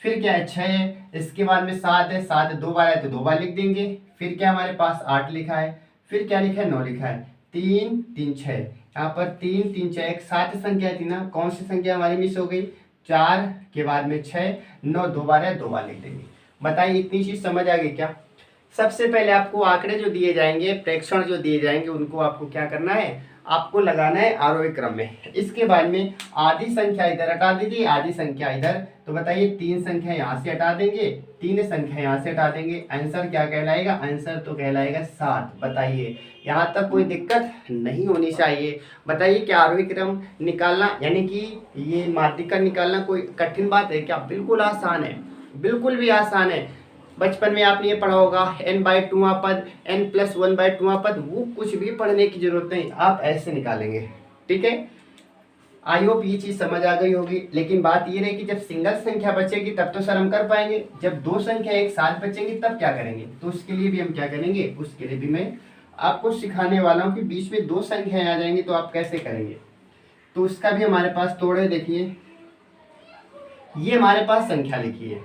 फिर क्या है 6 है, इसके बाद में 7 है, 7 2 बार है तो 2 बार लिख देंगे, फिर क्या हमारे पास 8 लिखा है, फिर क्या लिखा है 9 लिखा है, 3 3 6, यहाँ पर 3 3 6 एक 7 संख्या थी ना, कौन सी संख्या हमारी मिस हो गई, 4 के बाद में 6, 9 2 बार है 2 बार लिख देंगे। बताइए इतनी चीज समझ आ गई क्या। सबसे पहले आपको आंकड़े जो दिए जाएंगे, प्रेक्षण जो दिए जाएंगे, उनको आपको क्या करना है, आपको लगाना है आरोही क्रम में। इसके बाद में आधी संख्या इधर हटा दीजिए, आधी संख्या इधर, तो बताइए 3 संख्या यहाँ से हटा देंगे, 3 संख्या यहाँ से हटा देंगे, आंसर क्या कहलाएगा, आंसर तो कहलाएगा 7। बताइए यहाँ तक कोई दिक्कत नहीं होनी चाहिए। बताइए क्या आरोही क्रम निकालना यानी कि ये माध्यिका निकालना कोई कठिन बात है क्या, बिल्कुल आसान है, बिल्कुल भी आसान है। बचपन में आपने ये पढ़ा होगा n/2वां पद, n+1/2वां पद, वो कुछ भी पढ़ने की जरूरत नहीं, आप ऐसे निकालेंगे, ठीक है। आई होप ये चीज समझ आ गई होगी। लेकिन बात ये रही कि जब सिंगल संख्या बचेगी तब तो सर हम कर पाएंगे, जब 2 संख्या एक साथ बचेंगी तब क्या करेंगे, तो उसके लिए भी हम क्या करेंगे, उसके लिए भी मैं आपको सिखाने वाला हूँ कि बीच में 2 संख्याएं आ जाएंगी तो आप कैसे करेंगे। तो उसका भी हमारे पास तोड़े, देखिए ये हमारे पास संख्या लिखी है,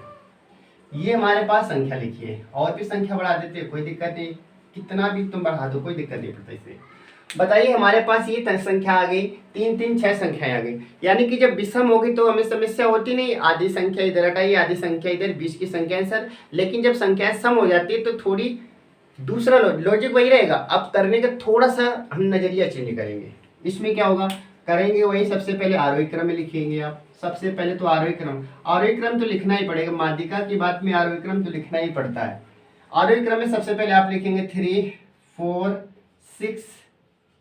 ये हमारे पास संख्या लिखी है, और भी संख्या बढ़ा देते हैं कोई दिक्कत नहीं, कितना भी तुम बढ़ा दो कोई दिक्कत नहीं पड़ता इससे। बताइए हमारे पास ये संख्या आ गई, 3 3 6 संख्याएं आ गई, यानी कि जब विषम होगी तो हमें समस्या होती नहीं, आधी संख्या इधर हटाइए, आधी संख्या इधर, बीच की संख्या है सर। लेकिन जब संख्याएं सम हो जाती है तो थोड़ी दूसरा लॉजिक वही रहेगा, अब करने का थोड़ा सा हम नजरिया चेंज करेंगे। इसमें क्या होगा, करेंगे वही, सबसे पहले आरोही क्रम में लिखेंगे आप। सबसे पहले तो आरोही क्रम तो लिखना ही पड़ेगा, माध्यिका की बात में आरोही क्रम तो लिखना ही पड़ता है। आरोही क्रम में सबसे पहले आप लिखेंगे 3 4 6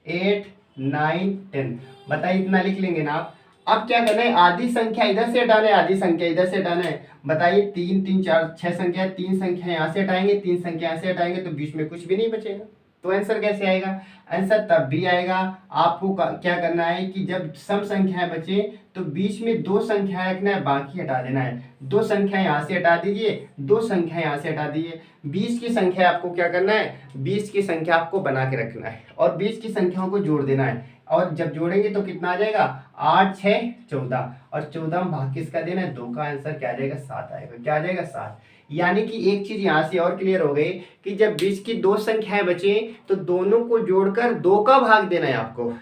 8 9 10। बताइए इतना लिख लेंगे ना आप। अब क्या करना है, आधी संख्या इधर से हटाना है, आधी संख्या इधर से हटाना है। बताइए 3 3 4 6 संख्या, 3 संख्या यहाँ से हटाएंगे, 3 संख्या यहाँ से हटाएंगे तो बीच में कुछ भी नहीं बचेगा। तो आंसर कैसे आएगा? आंसर तब भी आएगा आपको क्या करना है कि जब सम संख्याएं बचे तो बीच में 2 संख्याएं रखना है, बाकी हटा देना है। 2 संख्या यहाँ से हटा दीजिए, 2 संख्या यहाँ से हटा दीजिए। 20 की संख्या आपको क्या करना है, 20 की संख्या आपको बना के रखना है और 20 की संख्याओं को जोड़ देना है। और जब जोड़ेंगे तो कितना आ जाएगा, 8 6 14 और 14 भाग किसका देना है, 2 का। आंसर क्या आ जाएगा, 7 आएगा। क्या आ जाएगा, 7। यानी कि एक चीज यहाँ से और क्लियर हो गई कि जब 20 की 2 संख्याएं बचे तो दोनों को जोड़कर 2 का भाग देना है आपको,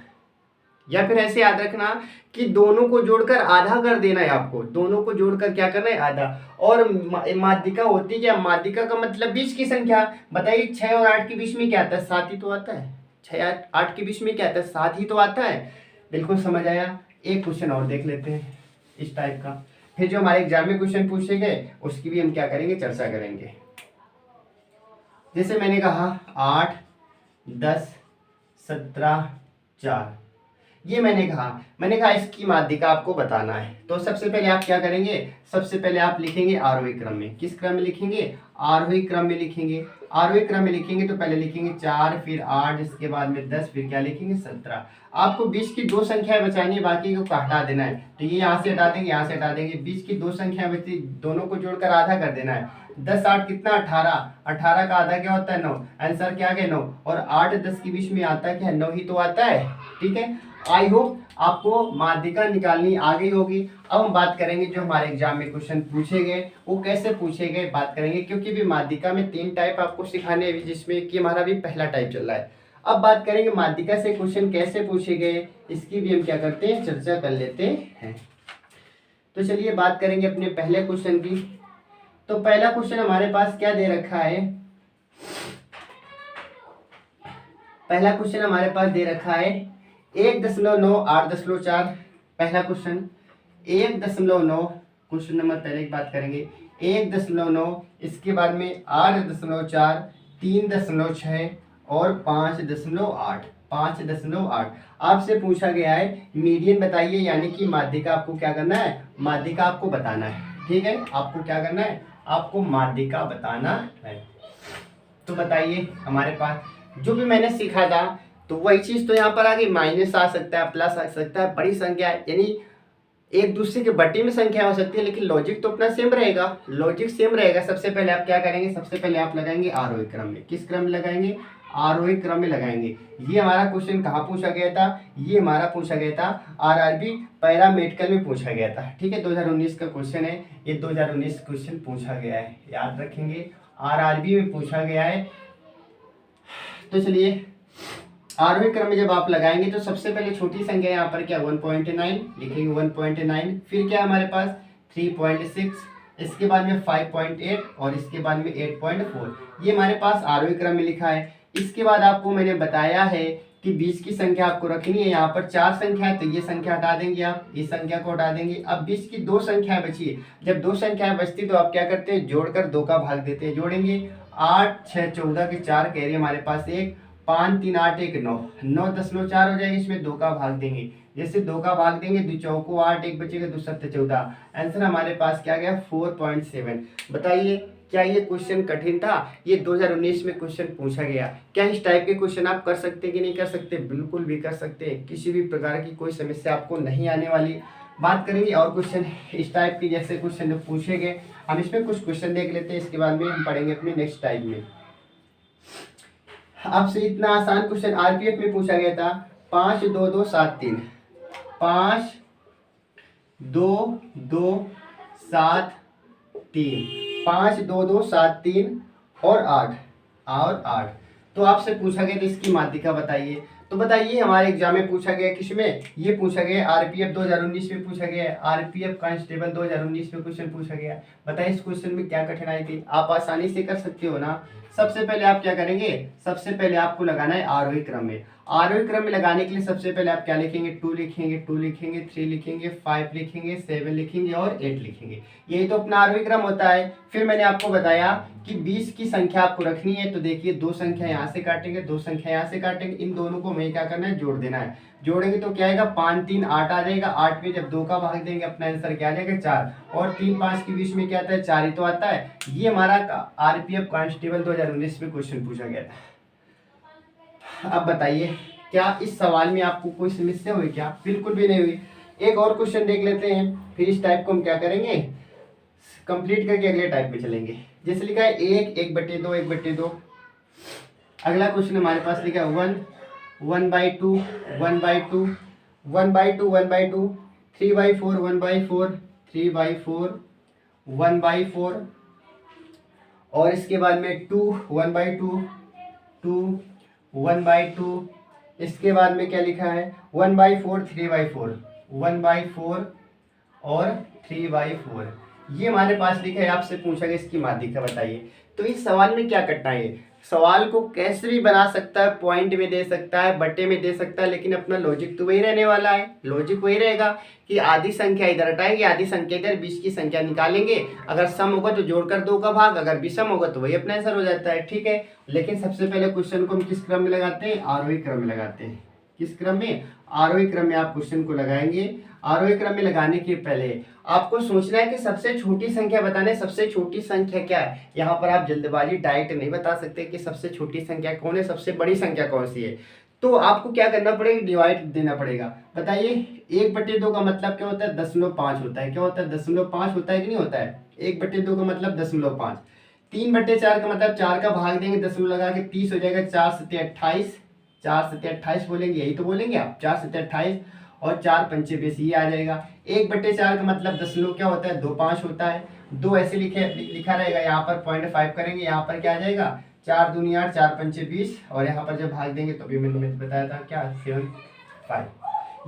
या फिर ऐसे याद रखना कि दोनों को जोड़कर आधा कर देना है आपको। दोनों को जोड़कर क्या करना है, आधा। और माध्यिका होती क्या, माध्यिका का मतलब 20 की संख्या। बताइए 6 और 8 के बीच में क्या आता है, 7 ही तो आता है। 6 8 के बीच में क्या आता है, 7 ही तो आता है। बिल्कुल समझ आया। एक क्वेश्चन और देख लेते हैं इस टाइप का, फिर जो हमारे एग्जाम में क्वेश्चन पूछे गए उसकी भी हम क्या करेंगे, चर्चा करेंगे। जैसे मैंने कहा 8 10 17 4, ये मैंने कहा इसकी माध्यिका आपको बताना है। तो सबसे पहले आप क्या करेंगे, सबसे पहले आप लिखेंगे आरोही क्रम में। किस क्रम में लिखेंगे, आरोही क्रम में लिखेंगे। आरोही क्रम में लिखेंगे तो पहले लिखेंगे 4, फिर 8, इसके बाद में 10, फिर क्या लिखेंगे 17। आपको 20 की 2 संख्याएं बचानी है, बाकी को हटा देना है। तो ये यहाँ से हटा देंगे, यहाँ से हटा देंगे। 20 की 2 संख्याएं बचती, दोनों को जोड़कर आधा कर देना है। 10 8 कितना, 18। 18 का आधा क्या होता है, 9। आंसर क्या है, 9। और 8 10 के बीच में आता है क्या, 9 ही तो आता है। ठीक है, आई होप आपको माध्यिका निकालनी आ गई होगी। अब हम बात करेंगे जो हमारे एग्जाम में क्वेश्चन पूछे गए वो कैसे पूछे गए, बात करेंगे। क्योंकि भी माध्यिका में 3 टाइप आपको सिखाने हैं, जिसमें कि हमारा भी पहला टाइप चल रहा है। अब बात करेंगे माध्यिका से क्वेश्चन कैसे पूछे गए, इसकी भी हम क्या करते हैं, चर्चा कर लेते हैं। तो चलिए बात करेंगे अपने पहले क्वेश्चन की। तो पहला क्वेश्चन हमारे पास क्या दे रखा है, पहला क्वेश्चन हमारे पास दे रखा है 1.9 8.4। पहला क्वेश्चन 1.9, क्वेश्चन नंबर पहले की बात करेंगे 1.9, इसके बाद में 8.4, 3.6 और 5.8। 5.8 आपसे पूछा गया है मीडियन बताइए, यानी कि माध्यिका आपको क्या करना है, माध्यिका आपको बताना है। ठीक है, आपको क्या करना है, आपको माध्यिका बताना है। तो बताइए हमारे पास जो भी मैंने सीखा था तो वही चीज तो यहाँ पर आ गई। माइनस आ सकता है, प्लस आ सकता है, बड़ी संख्या यानी एक दूसरे के बटे में संख्या हो सकती है, लेकिन लॉजिक तो अपना सेम रहेगा। लॉजिक सेम रहेगा। सबसे पहले आप क्या करेंगे, सबसे पहले आप लगाएंगे आरोही क्रम में। किस क्रम में लगाएंगे, आरोही क्रम में लगाएंगे। ये हमारा क्वेश्चन कहाँ पूछा गया था, ये हमारा पूछा गया था आरआरबी पैरामेडिकल में पूछा गया था। ठीक है, 2019 का क्वेश्चन है ये, 2019 क्वेश्चन पूछा गया है, याद रखेंगे आरआरबी में पूछा गया है। तो चलिए आरोही क्रम में जब आप लगाएंगे तो सबसे पहले छोटी संख्या यहाँ पर क्या 1.9 लिखेंगे, 1.9। फिर क्या हमारे पास 3.6, इसके बाद में 5.8 और इसके बाद में 8.4। ये हमारे पास आरोही क्रम में लिखा है। इसके बाद आपको मैंने बताया है कि 20 की संख्या आपको रखनी है। यहाँ पर 4 संख्या है तो ये संख्या हटा देंगे, आप इस संख्या को हटा देंगे। अब 20 की 2 संख्याएं बची है। जब 2 संख्याएं बचती तो आप क्या करते हैं, जोड़कर 2 का भाग देते हैं। जोड़ेंगे 8 6 14 के 4 कह रही है हमारे पास, 1 5 3 8 1 9 9 10 9 4 हो जाएगी। इसमें 2 का भाग देंगे, जैसे 2 का भाग देंगे 2 चौको 8, 1 बचेगा 2 7 14। आंसर हमारे पास क्या गया 4.7। बताइए क्या ये क्वेश्चन कठिन था, ये 2019 में क्वेश्चन पूछा गया। क्या इस टाइप के क्वेश्चन आप कर सकते कि नहीं कर सकते, बिल्कुल भी कर सकते हैं। किसी भी प्रकार की कोई समस्या आपको नहीं आने वाली। बात करेंगे और क्वेश्चन इस टाइप के, जैसे क्वेश्चन पूछे गए हम इसमें कुछ क्वेश्चन देख लेते हैं, इसके बाद में हम पढ़ेंगे अपने नेक्स्ट टाइप में। आपसे इतना आसान क्वेश्चन आरपीएफ में पूछा गया था 5 2 2 7 3। 5 2 2 7 3, 5 2 2 7 3 और 8 तो आपसे पूछा गया था इसकी माध्यिका बताइए। तो बताइए हमारे एग्जाम में पूछा गया, किसमें ये पूछा गया, आरपीएफ 2019 में पूछा गया है। आरपीएफ कांस्टेबल 2019 में क्वेश्चन पूछा गया। बताइए इस क्वेश्चन में क्या कठिनाई थी, आप आसानी से कर सकते हो ना। सबसे पहले आप क्या करेंगे, सबसे पहले आपको लगाना है आरोही क्रम में। आरोही क्रम में लगाने के लिए सबसे पहले आप क्या लिखेंगे, 2 लिखेंगे, 2 लिखेंगे, 3 लिखेंगे, 5 लिखेंगे, 7 लिखेंगे और 8 लिखेंगे। यही तो अपना आरोही क्रम होता है। फिर मैंने आपको बताया कि 20 की संख्या आपको रखनी है, तो देखिए 2 संख्या यहाँ से काटेंगे, 2 संख्या यहाँ से काटेंगे, इन दोनों को हमें क्या करना है, जोड़ देना है। जोड़ेंगे तो क्या आएगा, 5 3 8 आ जाएगा। 8 में जब 2 का भाग देंगे अपना आंसर क्या आ जाएगा, 4। और 3 5 के बीच में क्या आता है, 4 ही तो आता है। ये हमारा आरपीएफ कांस्टेबल 2019 में क्वेश्चन पूछा गया था। अब बताइए क्या इस सवाल में आपको कोई समस्या हुई क्या? बिल्कुल भी नहीं हुई। एक और क्वेश्चन देख लेते हैं, फिर इस टाइप को हम क्या करेंगे, कंप्लीट करके अगले टाइप में चलेंगे। जैसे लिखा है 1 1/2 1/2। अगला क्वेश्चन हमारे पास लिखा है 1 1/2 1/2 1/2 1/2 3/4 1/4 3/4 1/4 और इसके बाद में 2 1/2 2 1/2। इसके बाद में क्या लिखा है 1/4 3/4 1/4 और 3/4। ये हमारे पास लिखा है, आपसे पूछा गया इसकी माध्यिका बताइए। तो इस सवाल में क्या करना है, सवाल को कैसे भी बना सकता है, पॉइंट में दे सकता है, बट्टे में दे सकता है, लेकिन अपना लॉजिक तो वही रहने वाला है। लॉजिक वही रहेगा कि आधी संख्या इधर हटाएंगे, आधी संख्या इधर, 20 की संख्या निकालेंगे। अगर सम होगा तो जोड़कर 2 का भाग, अगर विषम होगा तो वही अपना आंसर हो जाता है। ठीक है, लेकिन सबसे पहले क्वेश्चन को हम किस क्रम में लगाते हैं, आरोही क्रम में लगाते हैं। किस क्रम में, आरोही क्रम में आप क्वेश्चन को लगाएंगे। आरोही क्रम में लगाने के पहले आपको सोचना है कि सबसे छोटी संख्या बताना है। सबसे छोटी संख्या क्या है, यहाँ पर आप जल्दबाजी डायरेक्ट नहीं बता सकते कि सबसे छोटी संख्या कौन है, सबसे बड़ी संख्या कौन सी है। तो आपको क्या करना पड़ेगा, डिवाइड देना पड़ेगा। बताइए 1/2 का मतलब क्या होता है, 0.5 होता है। क्या होता है, 0.5 होता है कि नहीं होता है। 1/2 का मतलब 0.5। 3/4 का मतलब 4 का भाग देंगे, 10 लगा के 30 हो जाएगा। 4 7 28, 4 7 28 बोलेंगे, यही तो बोलेंगे आप, 4 7 28 और 4 पंचे 20, ये आ जाएगा। 1/4 का मतलब 10 क्या होता है, 2 5 होता है। 2 ऐसे लिखा रहेगा, यहाँ पर 0.5 करेंगे, यहाँ पर क्या आ जाएगा 4 दूनी 8 4 पंचे 20 और यहाँ पर जब भाग देंगे तो भी मैंने बताया था क्या 7 5।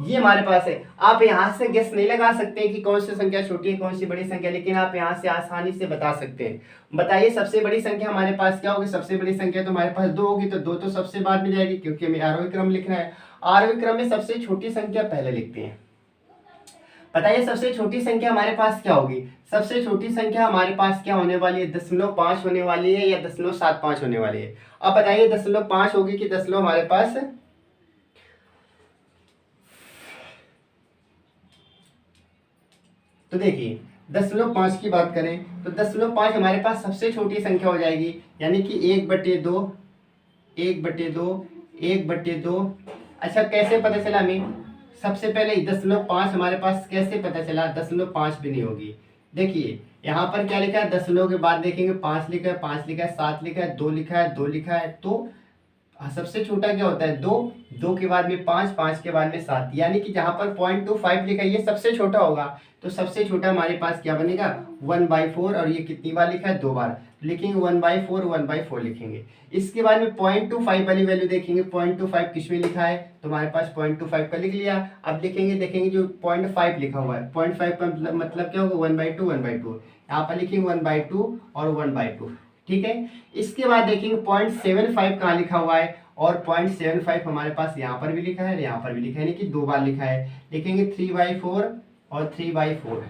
ये हमारे पास है। आप यहाँ से गेस नहीं लगा सकते कि कौन सी संख्या छोटी है कौन सी बड़ी संख्या, लेकिन आप यहाँ से आसानी से बता सकते हैं। बताइए सबसे बड़ी संख्या हमारे पास क्या होगी, सबसे बड़ी संख्या तो हमारे पास 2 होगी, तो 2 तो सबसे बाद में जाएगी क्योंकि हमें आरोही क्रम लिखना है। आरोही क्रम में सबसे छोटी संख्या पहले लिखते हैं। बताइए सबसे छोटी संख्या हमारे पास क्या होगी, सबसे छोटी संख्या हमारे पास क्या होने वाली है, 0.5 होने वाली है या 0.75 होने वाली है। अब बताइए 0.5 होगी कि 10 हमारे पास, तो देखिए 0.5 की बात करें तो 0.5 हमारे पास सबसे छोटी संख्या हो जाएगी, यानी कि 1/2 1/2 1/2। अच्छा कैसे पता चला हमें, सबसे पहले 0.5 हमारे पास कैसे पता चला, 0.5 भी नहीं होगी। देखिए यहाँ पर क्या लिखा है, 10 के बाद देखेंगे 5 लिखा है, 5 लिखा है, 7 लिखा है, 2 लिखा है, 2 लिखा है, तो सबसे छोटा क्या होता है 2, 2 के बाद में 5, 5 के बाद में 7, यानी कि जहाँ पर 0.25 लिखा है ये सबसे छोटा होगा। तो सबसे छोटा हमारे पास क्या बनेगा 1/4, और ये कितनी बार लिखा है 2 बार लिखेंगे, 1/4 1/4 लिखेंगे। इसके बाद में 0.25 वाली वैल्यू देखेंगे, 0.25 किस में लिखा है, तो हमारे पास 0.25 का लिख लिया। अब लिखेंगे, देखेंगे जो 0.5 लिखा हुआ है, 0.5 का मतलब क्या होगा 1/2 1/2, यहाँ पर लिखेंगे 1/2 और 1/2। ठीक है, इसके बाद देखेंगे 0.75 कहाँ लिखा हुआ है, और 0.75 हमारे पास यहाँ पर भी लिखा है, यहाँ पर भी लिखा है, यानी कि 2 बार लिखा है। लिखेंगे 3/4 और 3/4।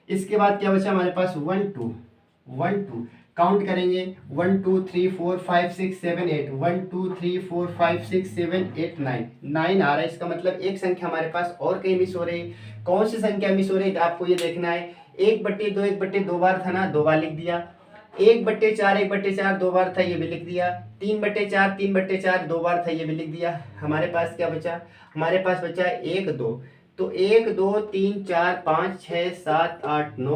इसके बाद क्या बचा हमारे पास 1 2 काउंट करेंगे 1 2 3 4 5 6 7 8 1 2 3 4 5 6 7 8 9 आ रहा है। इसका मतलब एक संख्या हमारे पास और कहीं मिस हो रही है। कौन सी संख्या मिस हो रही है आपको ये देखना है। 1/2 1/2 बार था ना, 2 बार लिख दिया। 1/4 1/4 2 बार था, ये भी लिख दिया। 3/4 3/4 2 बार था, ये भी लिख दिया। हमारे पास क्या बचा, हमारे पास बचा 1 2, तो 1 2 3 4 5 6 7 8 9,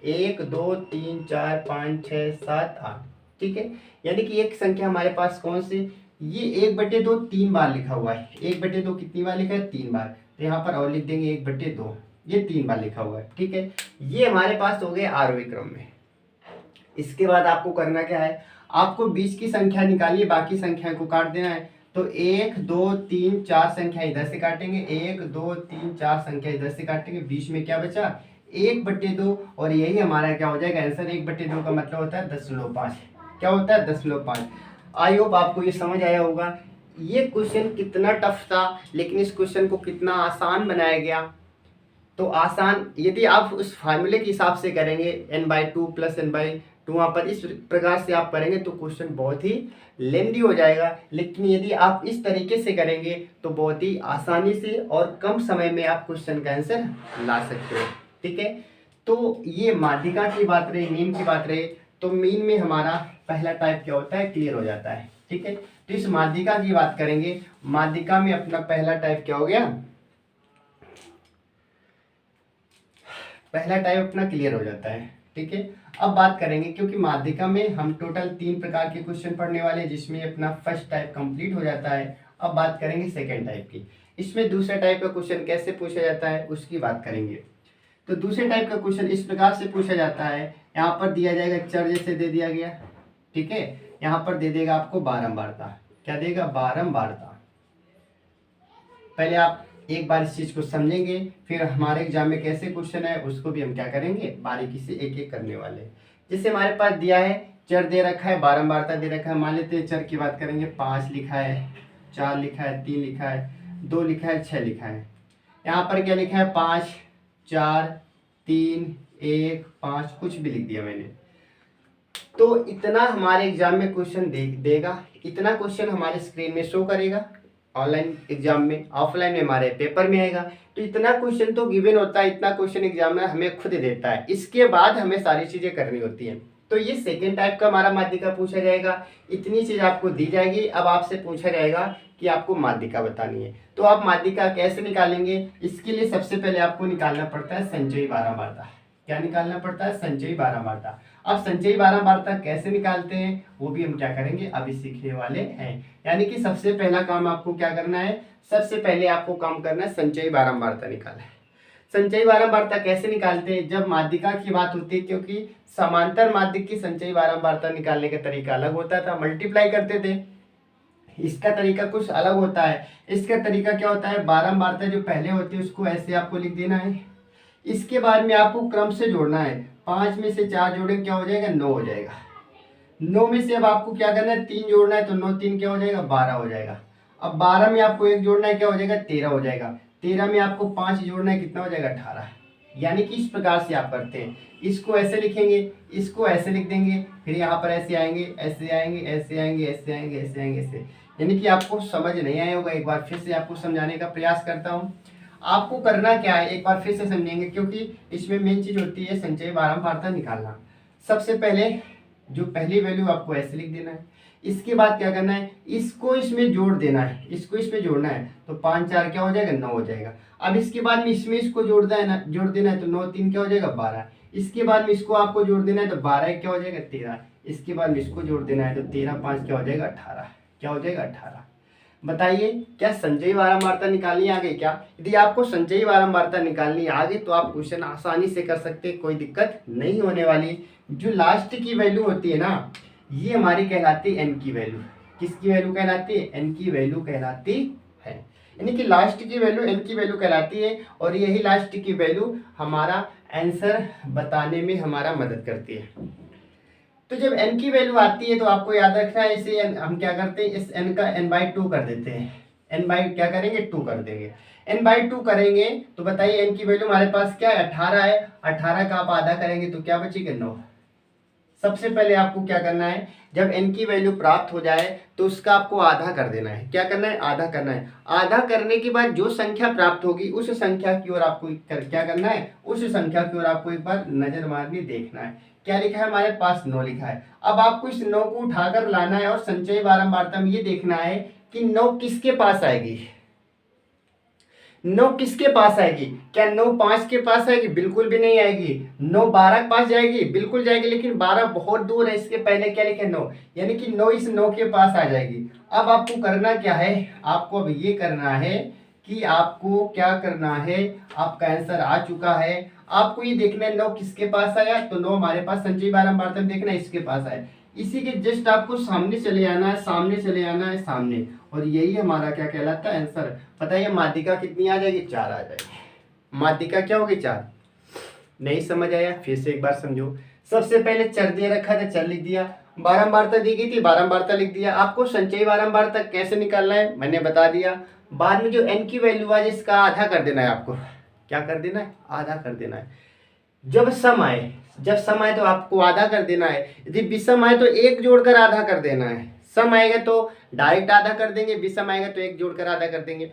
1 2 3 4 5 6 7 8। ठीक है, यानी कि एक संख्या हमारे पास कौन सी, ये 1/2 3 बार लिखा हुआ है। 1/2 कितनी बार लिखा है, 3 बार, तो यहाँ पर और लिख देंगे 1/2, ये 3 बार लिखा हुआ है। ठीक है, ये हमारे पास हो गए आरोही क्रम में। इसके बाद आपको करना क्या है, आपको 20 की संख्या निकालिए, बाकी संख्या को काट देना है। तो 1 2 3 4 संख्या इधर से काटेंगे, 1 2 3 4 संख्या इधर से काटेंगे, बीच में क्या बचा 1/2, और यही हमारा क्या हो जाएगा आंसर। 1/2 का मतलब होता है 10.5। क्या होता है 10.5। आई होप आपको ये समझ आया होगा। ये क्वेश्चन कितना टफ था, लेकिन इस क्वेश्चन को कितना आसान बनाया गया। तो आसान, यदि आप उस फार्मूले के हिसाब से करेंगे n/2 + n/2, वहाँ पर इस प्रकार से आप करेंगे तो क्वेश्चन बहुत ही लेंदी हो जाएगा। लेकिन यदि आप इस तरीके से करेंगे तो बहुत ही आसानी से और कम समय में आप क्वेश्चन का आंसर ला सकते हो। ठीक है, तो ये माध्यिका की बात रही, मीन की बात रही। तो मीन में हमारा पहला टाइप क्या होता है, क्लियर हो जाता है। ठीक है, तो इस माध्यिका की बात करेंगे। माध्यिका में अपना पहला टाइप क्या हो गया, पहला टाइप अपना क्लियर हो जाता है। ठीक है, अब बात करेंगे, क्योंकि माध्यिका में हम टोटल 3 प्रकार के क्वेश्चन पढ़ने वाले हैं, जिसमें अपना फर्स्ट टाइप कंप्लीट हो जाता है। अब बात करेंगे सेकंड टाइप की। इसमें दूसरे टाइप का क्वेश्चन कैसे पूछा जाता है उसकी बात करेंगे। तो दूसरे टाइप का क्वेश्चन इस प्रकार से पूछा जाता है। यहाँ पर दिया जाएगा चर, जैसे दे दिया गया। ठीक है, यहाँ पर दे देगा आपको बारंबारता। क्या देगा, बारंबारता। पहले आप एक बार इस चीज को समझेंगे, फिर हमारे एग्जाम में कैसे क्वेश्चन है उसको भी हम क्या करेंगे, बारीकी से एक एक करने वाले। जैसे हमारे पास दिया है, चर दे रखा है, बारंबारता दे रखा है। मान लेते हैं चर की बात करेंगे, 5 लिखा है, 4 लिखा है, 3 लिखा है, 2 लिखा है, 6 लिखा है। यहाँ पर क्या लिखा है, 5, 4, 3, 1, 5, कुछ भी लिख दिया मैंने। तो इतना हमारे एग्जाम में क्वेश्चन देगा, इतना क्वेश्चन हमारे स्क्रीन में शो करेगा। ऑनलाइन एग्जाम में, ऑफलाइन में हमारे पेपर में आएगा। तो इतना क्वेश्चन तो गिवन होता है, इतना क्वेश्चन एग्जाम में हमें खुद देता है। इसके बाद हमें सारी चीजें करनी होती हैं। तो ये सेकेंड टाइप का हमारा माध्यिका पूछा जाएगा। इतनी चीज आपको दी जाएगी। अब आपसे पूछा जाएगा कि आपको माध्यिका बतानी है। तो आप माध्यिका कैसे निकालेंगे, इसके लिए सबसे पहले आपको निकालना पड़ता है संचयी बारंबारता। क्या निकालना पड़ता है, संचयी बारंबारता। अब संचयी बारंबारता कैसे निकालते हैं वो भी हम क्या करेंगे, अभी सीखने वाले हैं। यानी कि सबसे पहला काम आपको क्या करना है, सबसे पहले आपको काम करना है संचयी बारंबारता निकालना है। संचयी बारंबारता कैसे निकालते हैं, जब माध्यिका की बात होती है, क्योंकि समांतर माध्यिक की संचयी बारंबारता निकालने का तरीका अलग होता था, मल्टीप्लाई करते थे। इसका तरीका कुछ अलग होता है। इसका तरीका क्या होता है, बारंबारता जो पहले होती है उसको ऐसे आपको लिख देना है। इसके बाद में आपको क्रम से जोड़ना है। 5 में से 4 जोड़े क्या हो जाएगा, 9 हो जाएगा। 9 में से अब आपको क्या करना है, 3 जोड़ना है। तो 9 3 क्या हो जाएगा, 12 हो जाएगा। अब 12 में आपको 1 जोड़ना है, क्या हो जाएगा, 13 हो जाएगा। 13 में आपको 5 जोड़ना है, कितना हो जाएगा, 18। यानी कि इस प्रकार से आप करते हैं। इसको ऐसे लिखेंगे, इसको ऐसे लिख देंगे, फिर यहाँ पर ऐसे आएंगे, ऐसे आएंगे, ऐसे आएंगे, ऐसे आएंगे, ऐसे आएंगे, ऐसे। यानी कि आपको समझ नहीं आया होगा। एक बार फिर से आपको समझाने का प्रयास करता हूँ। आपको करना क्या है, एक बार फिर से समझेंगे, क्योंकि इसमें मेन चीज होती है संचयी बारंबारता निकालना। सबसे पहले जो पहली वैल्यू आपको ऐसे लिख देना है। इसके बाद क्या करना है, इसको इसमें जोड़ देना है, इसको इसमें जोड़ना है। तो 5 4 क्या हो जाएगा, 9 हो जाएगा। अब इसके बाद में इसमें इसको जोड़ देना है। तो 9 3 क्या हो जाएगा, 12। इसके बाद में इसको आपको जोड़ देना है। तो 12 1 क्या हो जाएगा, 13। इसके बाद में इसको जोड़ देना है। तो 13 5 क्या हो जाएगा, 18। क्या हो जाएगा, 18। बताइए, क्या संचयी बारंबारता निकालनी आ गई क्या? यदि आपको संचयी बारंबारता निकालनी आ गई तो आप क्वेश्चन आसानी से कर सकते हैं, कोई दिक्कत नहीं होने वाली। जो लास्ट की वैल्यू होती है ना, ये हमारी कहलाती है एन की वैल्यू। किसकी वैल्यू कहलाती है, एन की वैल्यू कहलाती है। यानी कि लास्ट की वैल्यू एन की वैल्यू कहलाती है, और यही लास्ट की वैल्यू हमारा आंसर बताने में हमारा मदद करती है। तो जब n की वैल्यू आती है तो आपको याद रखना है, इसे हम क्या करते हैं, इस n का n/2 कर देते हैं। क्या करेंगे, 2 कर देंगे। n/2 करेंगे तो बताइए n की वैल्यू हमारे पास क्या है, 18 है। 18 का आप आधा करेंगे तो क्या बचेगा, 9। सबसे पहले आपको क्या करना है, जब n की वैल्यू प्राप्त हो जाए तो उसका आपको आधा कर देना है। क्या करना है, आधा करना है। आधा करने के बाद जो संख्या प्राप्त होगी उस संख्या की ओर आपको क्या करना है, उस संख्या की ओर आपको एक बार नजर मारनी, देखना है। क्या लिखा है हमारे पास, 9 लिखा है। अब आपको इस 9 को उठाकर लाना है और संचयी बारंबारता में ये देखना है कि 9 किसके पास आएगी। 9 किसके पास आएगी, क्या 9 5 के पास आएगी, बिल्कुल भी नहीं आएगी। 9 12 के पास जाएगी, बिल्कुल जाएगी, लेकिन 12 बहुत दूर है, इसके पहले क्या लिखे, 9। यानी कि 9 इस 9 के पास आ जाएगी। अब आपको करना क्या है, आपको अब ये करना है कि आपको क्या करना है, आपका आंसर आ चुका है। आपको ये देखना है 9 किसके पास आया, तो 9 हमारे पास संचयी बारंबारता में देखना है इसके पास आया। इसी के जस्ट आपको सामने चले आना है, सामने चले आना है, सामने, और यही हमारा क्या कहलाता है, आंसर। पता है माध्यिका कितनी आ जाएगी, 4 आ जाएगी। माध्यिका क्या होगी, 4। नहीं समझ आया, फिर से एक बार समझो। सबसे पहले चर दे रखा था, चर लिख दिया। बारंबारता दी गई थी, बारंबारता लिख दिया। आपको संचयी बारंबारता कैसे निकालना है मैंने बता दिया। बाद में जो n की वैल्यू आज इसका आधा कर देना है आपको। क्या कर देना है? आधा कर देना है। जब सम आए तो आपको आधा कर देना है। यदि विषम आए तो एक जोड़कर आधा कर देना है। सम आएगा तो डायरेक्ट आधा कर देंगे, विषम आएगा तो एक जोड़कर आधा कर देंगे।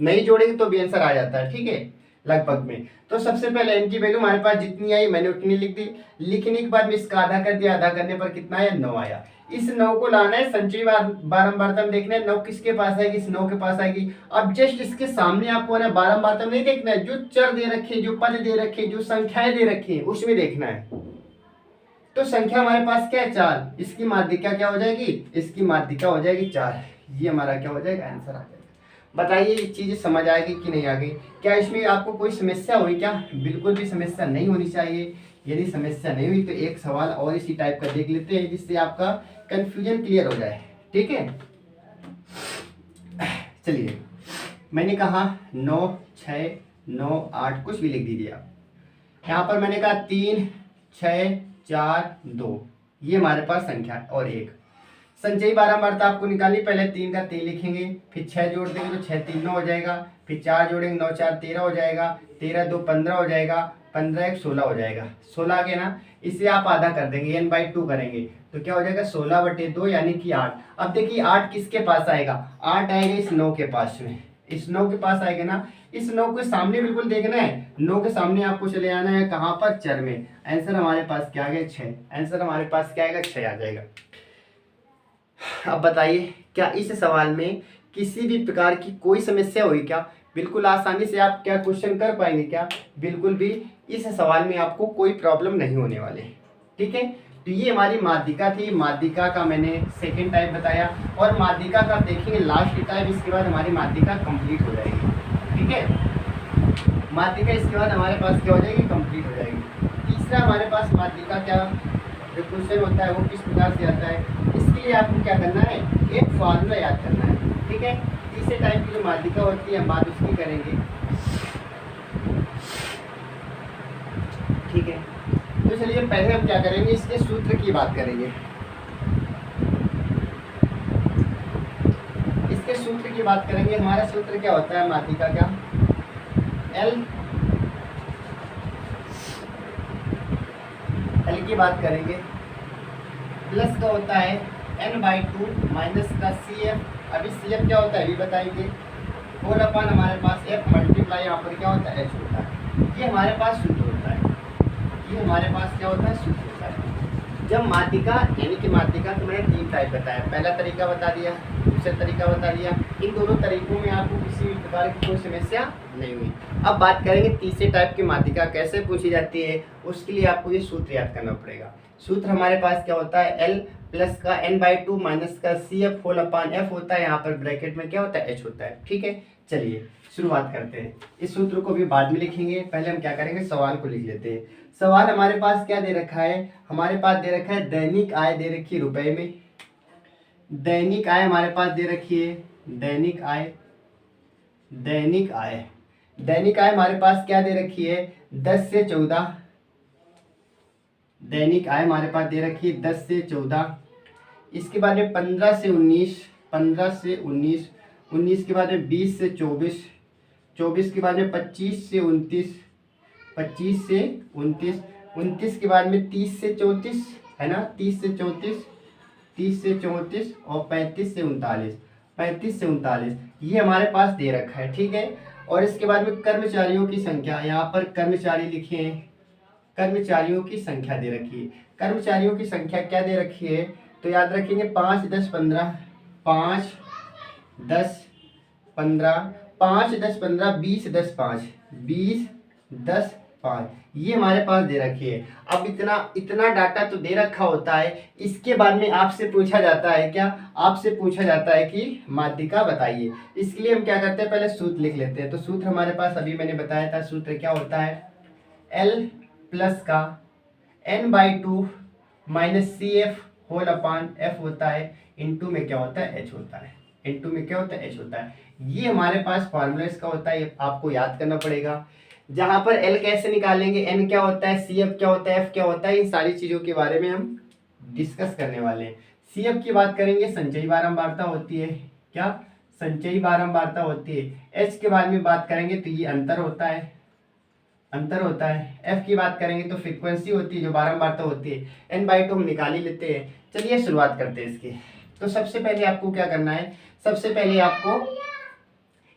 नहीं जोड़ेंगे तो भी आंसर आ जाता है, ठीक है, लगभग में। तो सबसे पहले n की वैल्यू हमारे पास जितनी आई मैंने उतनी लिख दी। लिखने के बाद में इसका आधा कर दिया, आधा करने पर कितना आया? 9 आया। इस 9 को लाना है संचयी बारंबारता में देखना है 9 किसके पास आएगी? इस 9 के पास आएगी। अब जस्ट इसके सामने आपको ना बारंबारता में नहीं देखना है, जो चर दे रखे, जो पद दे रखे, जो संख्याएं दे रखी है उसमें देखना है। तो संख्या हमारे पास क्या है? 4। इसकी माध्यिका क्या हो जाएगी? इसकी माध्यिका हो जाएगी 4। ये हमारा क्या हो जाएगा? आंसर आ जाएगा। बताइए ये चीज़ समझ आएगी कि नहीं आ गई? क्या इसमें आपको कोई समस्या हुई क्या? बिल्कुल भी समस्या नहीं होनी चाहिए। यदि समस्या नहीं हुई तो एक सवाल और इसी टाइप का देख लेते हैं जिससे आपका कंफ्यूजन क्लियर हो जाए, ठीक है। चलिए, मैंने कहा 9, 6, 9, 8 कुछ भी लिख दीजिए आप। यहाँ पर मैंने कहा 3, 6, 4, 2, ये हमारे पास संख्या है और 1। संचयी बारंबारता आपको निकालनी। पहले 3 का 3 लिखेंगे, फिर 6 जोड़ देंगे तो 6 3 9 हो जाएगा, फिर 4 जोड़ेंगे 9 4 13 हो जाएगा, 13 2 15 हो जाएगा, 15 1 16 हो जाएगा। 16 के ना इसे आप आधा कर देंगे, n/2 करेंगे तो क्या हो जाएगा? 16/2 यानी कि 8। अब देखिए 8 किसके पास आएगा? 8 आएगा इस 9 के पास में, इस 9 के पास आएगा ना। इस 9 के सामने बिल्कुल देखना है, 9 के सामने आपको चले आना है कहाँ पर? चर में। आंसर हमारे पास क्या आ गया? 6। आंसर हमारे पास क्या आएगा? 6 आ जाएगा। अब बताइए क्या इस सवाल में किसी भी प्रकार की कोई समस्या हुई क्या? बिल्कुल आसानी से आप क्या क्वेश्चन कर पाएंगे क्या? बिल्कुल भी इस सवाल में आपको कोई प्रॉब्लम नहीं होने वाले, ठीक है। तो ये हमारी माध्यिका थी। माध्यिका का मैंने सेकेंड टाइप बताया और माध्यिका का देखेंगे लास्ट टाइप। इसके बाद हमारी माध्यिका कंप्लीट हो जाएगी, ठीक है। माध्यिका इसके बाद हमारे पास क्या हो जाएगी? कंप्लीट हो जाएगी। तीसरा हमारे पास माध्यिका क्या जो क्वेश्चन होता है वो किस प्रकार से आता है, इसके लिए आपको क्या करना है? एक फॉर्मूला याद करना है, ठीक है। तीसरे टाइप की जो माध्यिका होती है हम बात उसकी करेंगे, ठीक है। तो चलिए पहले हम क्या करेंगे? इसके सूत्र की बात करेंगे। इसके सूत्र की बात करेंगे। हमारा सूत्र क्या होता है माध्यिका का? एल की बात करेंगे। प्लस का होता है n/2 माइनस का CF। अभी CF क्या होता है अभी बताएंगे। होल अपन हमारे पास F मल्टीप्लाई यहाँ पर क्या होता है? H होता है। ये हमारे पास सूत्र होता है। ये हमारे पास क्या होता है? सूत्र होता है। जब माध्यिका यानी कि माध्यिका तो मैंने 3 टाइप बताया। पहला तरीका बता दिया, दूसरा तरीका बता दिया। इन दोनों तरीकों में आपको किसी भी प्रकार की कोई समस्या नहीं हुई। अब बात करेंगे तीसरे टाइप की माध्यिका कैसे पूछी जाती है। उसके लिए आपको ये सूत्र याद करना पड़ेगा। सूत्र हमारे पास क्या होता है? L प्लस का n/2 माइनस का CF होल अपान F होता है। यहाँ पर ब्रैकेट में क्या होता है? H होता है, ठीक है। चलिए शुरुआत करते हैं। इस सूत्र को भी बाद में लिखेंगे, पहले हम क्या करेंगे? सवाल को लिख लेते हैं। सवाल हमारे पास क्या दे रखा है? हमारे पास दे रखा है दैनिक आय दे रखी है रुपए में। दैनिक आय हमारे पास दे रखी है, दैनिक आय। दैनिक आय, दैनिक आय हमारे पास क्या दे रखी है? 10 से 14। दैनिक आय हमारे पास दे रखी है 10 से 14। इसके बाद में 15 से 19, 15 से 19, 19 के बाद में 20 से 24, 24 के बाद में 25 से 29, 25 से 29, 29 के बाद में 30 से 34 है ना, 30 से 34, 30 से 34 और 35 से 39, 35 से 39 ये हमारे पास दे रखा है, ठीक है। और इसके बाद में कर्मचारियों की संख्या, यहाँ पर कर्मचारी लिखे हैं, कर्मचारियों की संख्या दे रखी है। कर्मचारियों की संख्या क्या दे रखी है? तो याद रखेंगे 5 10 15, 5 10 15, 5 10 15, 20 10 5, 20 10 5 ये हमारे पास दे रखी है। अब इतना डाटा तो दे रखा होता है। इसके बाद में आपसे पूछा जाता है क्या? आपसे पूछा जाता है कि माध्यिका बताइए। इसके लिए हम क्या करते हैं? पहले सूत्र लिख लेते हैं। तो सूत्र हमारे पास अभी मैंने बताया था, सूत्र क्या होता है? L प्लस का n/2 minus CF whole upon F होता है, इनटू में क्या होता है? H होता है, इनटू में क्या होता है? H होता है। ये हमारे पास फॉर्मूला इसका होता है, ये आपको याद करना पड़ेगा। जहां पर L कैसे निकालेंगे, N क्या होता है, CF क्या होता है, F क्या होता है, इन सारी चीजों के बारे में हम डिस्कस करने वाले हैं। सीएफ की बात करेंगे, संचयी बारंबारता होती है। क्या? संचयी बारंबारता होती है। एच के बारे में बात करेंगे तो ये अंतर होता है, अंतर होता है। एफ की बात करेंगे तो फ्रीक्वेंसी होती है, जो बारंबारता होती है। n/2 हम निकाल ही लेते हैं। चलिए शुरुआत करते हैं इसकी। तो सबसे पहले आपको क्या करना है, सबसे पहले आपको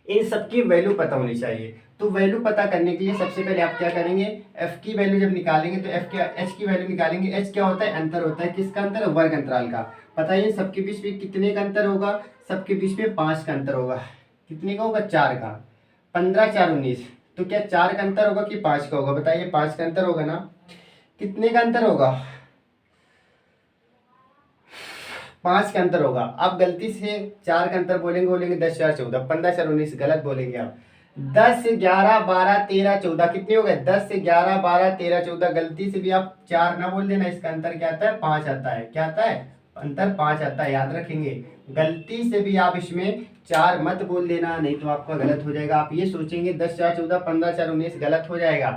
इन सब की वैल्यू पता होनी चाहिए। तो वैल्यू पता करने के लिए सबसे पहले आप क्या करेंगे, एफ की वैल्यू जब निकालेंगे तो एच की वैल्यू निकालेंगे। एच क्या होता है? अंतर होता है। किसका अंतर? वर्ग अंतराल का। बताइए सबके बीच में कितने का अंतर होगा? सबके बीच में 5 का अंतर होगा। कितने का होगा? 4 का। 15 4 19। तो क्या 4 का अंतर होगा कि 5 का होगा? बताइए 5 का अंतर होगा ना। कितने का अंतर होगा? 5 का अंतर होगा। आप गलती से 4 का अंतर बोलेंगे 10 4 14, 15 4 19 गलत बोलेंगे आप। 10 11 12 13 14 कितने हो गए? 10 11 12 13 14। गलती से भी आप 4 ना बोल देना, इसका अंतर क्या आता है? 5 आता है। क्या आता है? अंतर 5 आता है, याद रखेंगे। गलती से भी आप इसमें 4 मत बोल देना, नहीं तो आपका गलत हो जाएगा। आप ये सोचेंगे 10 4 14 15 4 19 गलत हो जाएगा।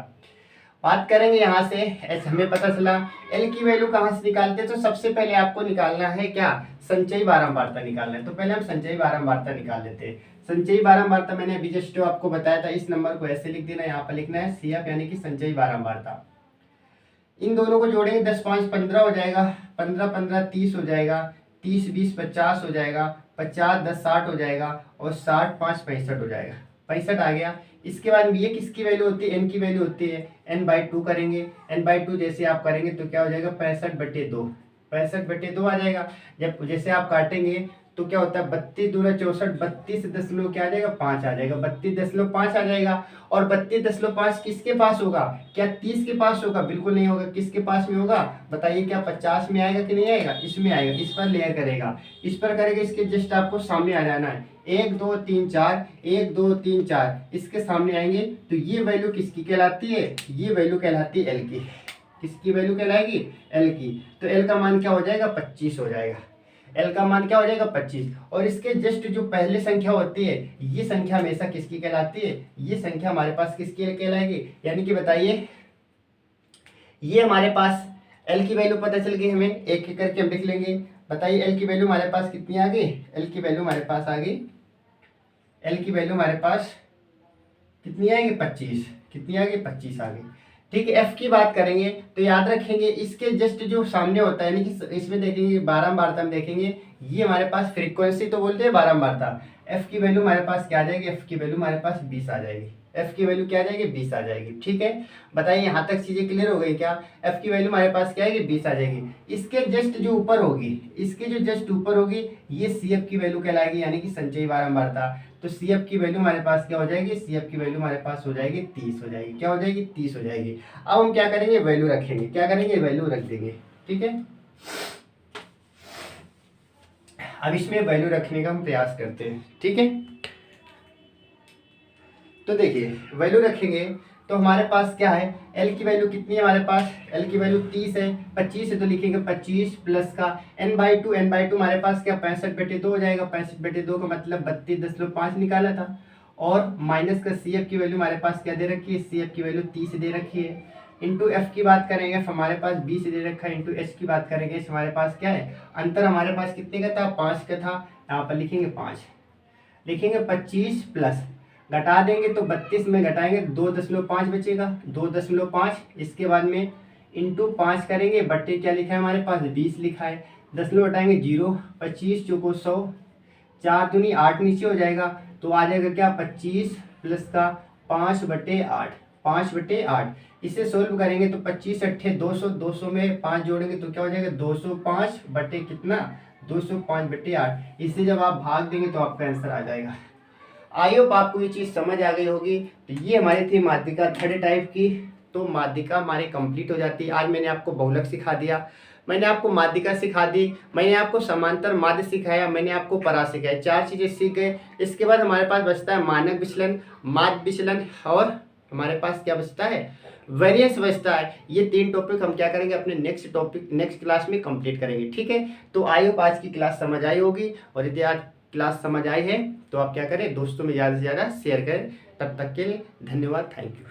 बात करेंगे यहाँ से एच, हमें पता चला। एल की वैल्यू कहाँ से निकालते हैं? तो सबसे पहले आपको निकालना है क्या? संचयी बारंबारता निकालना है। तो पहले हम संचयी बारंबारता निकाल लेते हैं। संचयी बारंबारता मैंने अभी जस्ट आपको बताया था, इस नंबर को ऐसे लिख देना, यहाँ पर लिखना है सीएफ यानी कि संचयी बारंबारता। इन दोनों को जोड़ेंगे 10 5 15 हो जाएगा, 15 15 30 हो जाएगा, 30 20 50 हो जाएगा, 50 10 60 हो जाएगा और 60 5 65 हो जाएगा। 65 आ गया। इसके बाद ये किसकी वैल्यू होती है? एन की वैल्यू होती है। n/2 करेंगे। n/2 जैसे आप करेंगे तो क्या हो जाएगा? 65/2। 65/2 आ जाएगा। जब जैसे आप काटेंगे तो क्या होता है? 32 दूना 64, 32 दशमलव क्या आ जाएगा? 5 आ जाएगा। 32.5 आ जाएगा। और 32.5 किसके पास होगा? क्या 30 के पास होगा? बिल्कुल नहीं होगा। किसके पास में होगा? बताइए, क्या 50 में आएगा कि नहीं आएगा? इसमें आएगा। इस पर लेयर करेगा, इस पर करेगा, इसके जस्ट आपको सामने आ जाना है। 1 2 3 4, 1 2 3 4 इसके सामने आएंगे तो ये वैल्यू किसकी कहलाती है? ये वैल्यू कहलाती है एल की। किसकी वैल्यू कहलाएगी? एल की। तो एल का मान क्या हो जाएगा? 25 हो जाएगा। एल का मान क्या हो जाएगा? 25। और इसके जस्ट जो पहले संख्या होती है, ये संख्या हमेशा किसकी कहलाती है? ये संख्या हमारे पास किसकी कहलाएगी? यानी कि बताइए, ये हमारे पास एल की वैल्यू पता चल गई हमें, एक एक करके हम लिख लेंगे। बताइए एल की वैल्यू हमारे पास कितनी आ गई? एल की वैल्यू हमारे पास आ गई, एल की वैल्यू हमारे पास कितनी आएगी? 25। कितनी आ गई? 25 आ गई। ठीक है। एफ की बात करेंगे तो याद रखेंगे, इसके जस्ट जो सामने होता है, यानी कि इसमें देखेंगे बारंबारता में देखेंगे, ये हमारे पास फ्रीक्वेंसी तो बोलते हैं बारंबारता। एफ की वैल्यू हमारे पास क्या आ जाएगी? एफ की वैल्यू हमारे पास 20 आ जाएगी। एफ की वैल्यू क्या आ जाएगी? 20 आ जाएगी। ठीक है। बताइए यहाँ तक चीजें क्लियर हो गई क्या? एफ की वैल्यू हमारे पास क्या आएगी? 20 आ जाएगी। इसके जस्ट जो ऊपर होगी, इसके जो जस्ट ऊपर होगी, ये सी एफ की वैल्यू कहलाएगी, यानी कि संचयी बारंबारता। तो सी एफ की वैल्यू हमारे पास क्या हो जाएगी? सी एफ की वैल्यू हमारे पास हो जाएगी 30 हो जाएगी। क्या हो जाएगी? 30 हो जाएगी। अब हम क्या करेंगे? वैल्यू रखेंगे। क्या करेंगे? वैल्यू रख देंगे। ठीक है। अब इसमें वैल्यू रखने का हम प्रयास करते हैं। ठीक है। तो देखिए वैल्यू रखेंगे तो हमारे पास क्या है? एल की वैल्यू कितनी है हमारे पास? एल की वैल्यू 30 है। 25 है तो लिखेंगे 25 प्लस का n/2। n/2 हमारे पास क्या? 65/2 हो जाएगा। 65/2 का मतलब 32.5 निकाला था। और माइनस का सी एफ की वैल्यू हमारे पास क्या दे रखी है? सी एफ की वैल्यू 30 दे रखी है। इंटू एफ की बात करेंगे, हमारे पास 20 दे रखा है। इंटू एच की बात करेंगे, हमारे पास क्या है? अंतर हमारे पास कितने का था? 5 का था। यहाँ पर लिखेंगे 5, लिखेंगे 25 प्लस, घटा देंगे तो 32 में घटाएंगे 2.5 बचेगा, 2.5। इसके बाद में इंटू 5 करेंगे, बट्टे क्या लिखा है हमारे पास? 20 लिखा है। 10 में घटाएंगे 0, 25 चौको 100, 4 दूनी 8 नीचे हो जाएगा। तो आ जाएगा क्या? 25 प्लस का 5/8, 5/8। इसे सोल्व करेंगे तो 25 अट्ठे 200, 200 में 5 जोड़ेंगे तो क्या हो जाएगा? 205 बटे कितना? 205/8। इससे जब आप भाग देंगे तो आपका आंसर आ जाएगा। आई होप आपको ये चीज़ समझ आ गई होगी। तो ये हमारी थी माध्यिका थर्ड टाइप की। तो माध्यिका हमारी कंप्लीट हो जाती है। आज मैंने आपको बहुलक सिखा दिया, मैंने आपको माध्यिका सिखा दी, मैंने आपको समांतर माध्य सिखाया, मैंने आपको परा सिखाया। 4 चीज़ें सीख गए। इसके बाद हमारे पास बचता है मानक विचलन, माध्य विचलन और हमारे पास क्या बचता है? वेरिएंस बचता है। ये 3 टॉपिक हम क्या करेंगे? अपने नेक्स्ट क्लास में कंप्लीट करेंगे। ठीक है। तो आई होप आज की क्लास समझ आई होगी। और यदि आज क्लास समझ आई है तो आप क्या करें? दोस्तों में ज़्यादा से ज़्यादा शेयर करें। तब तक के लिए धन्यवाद। Thank you.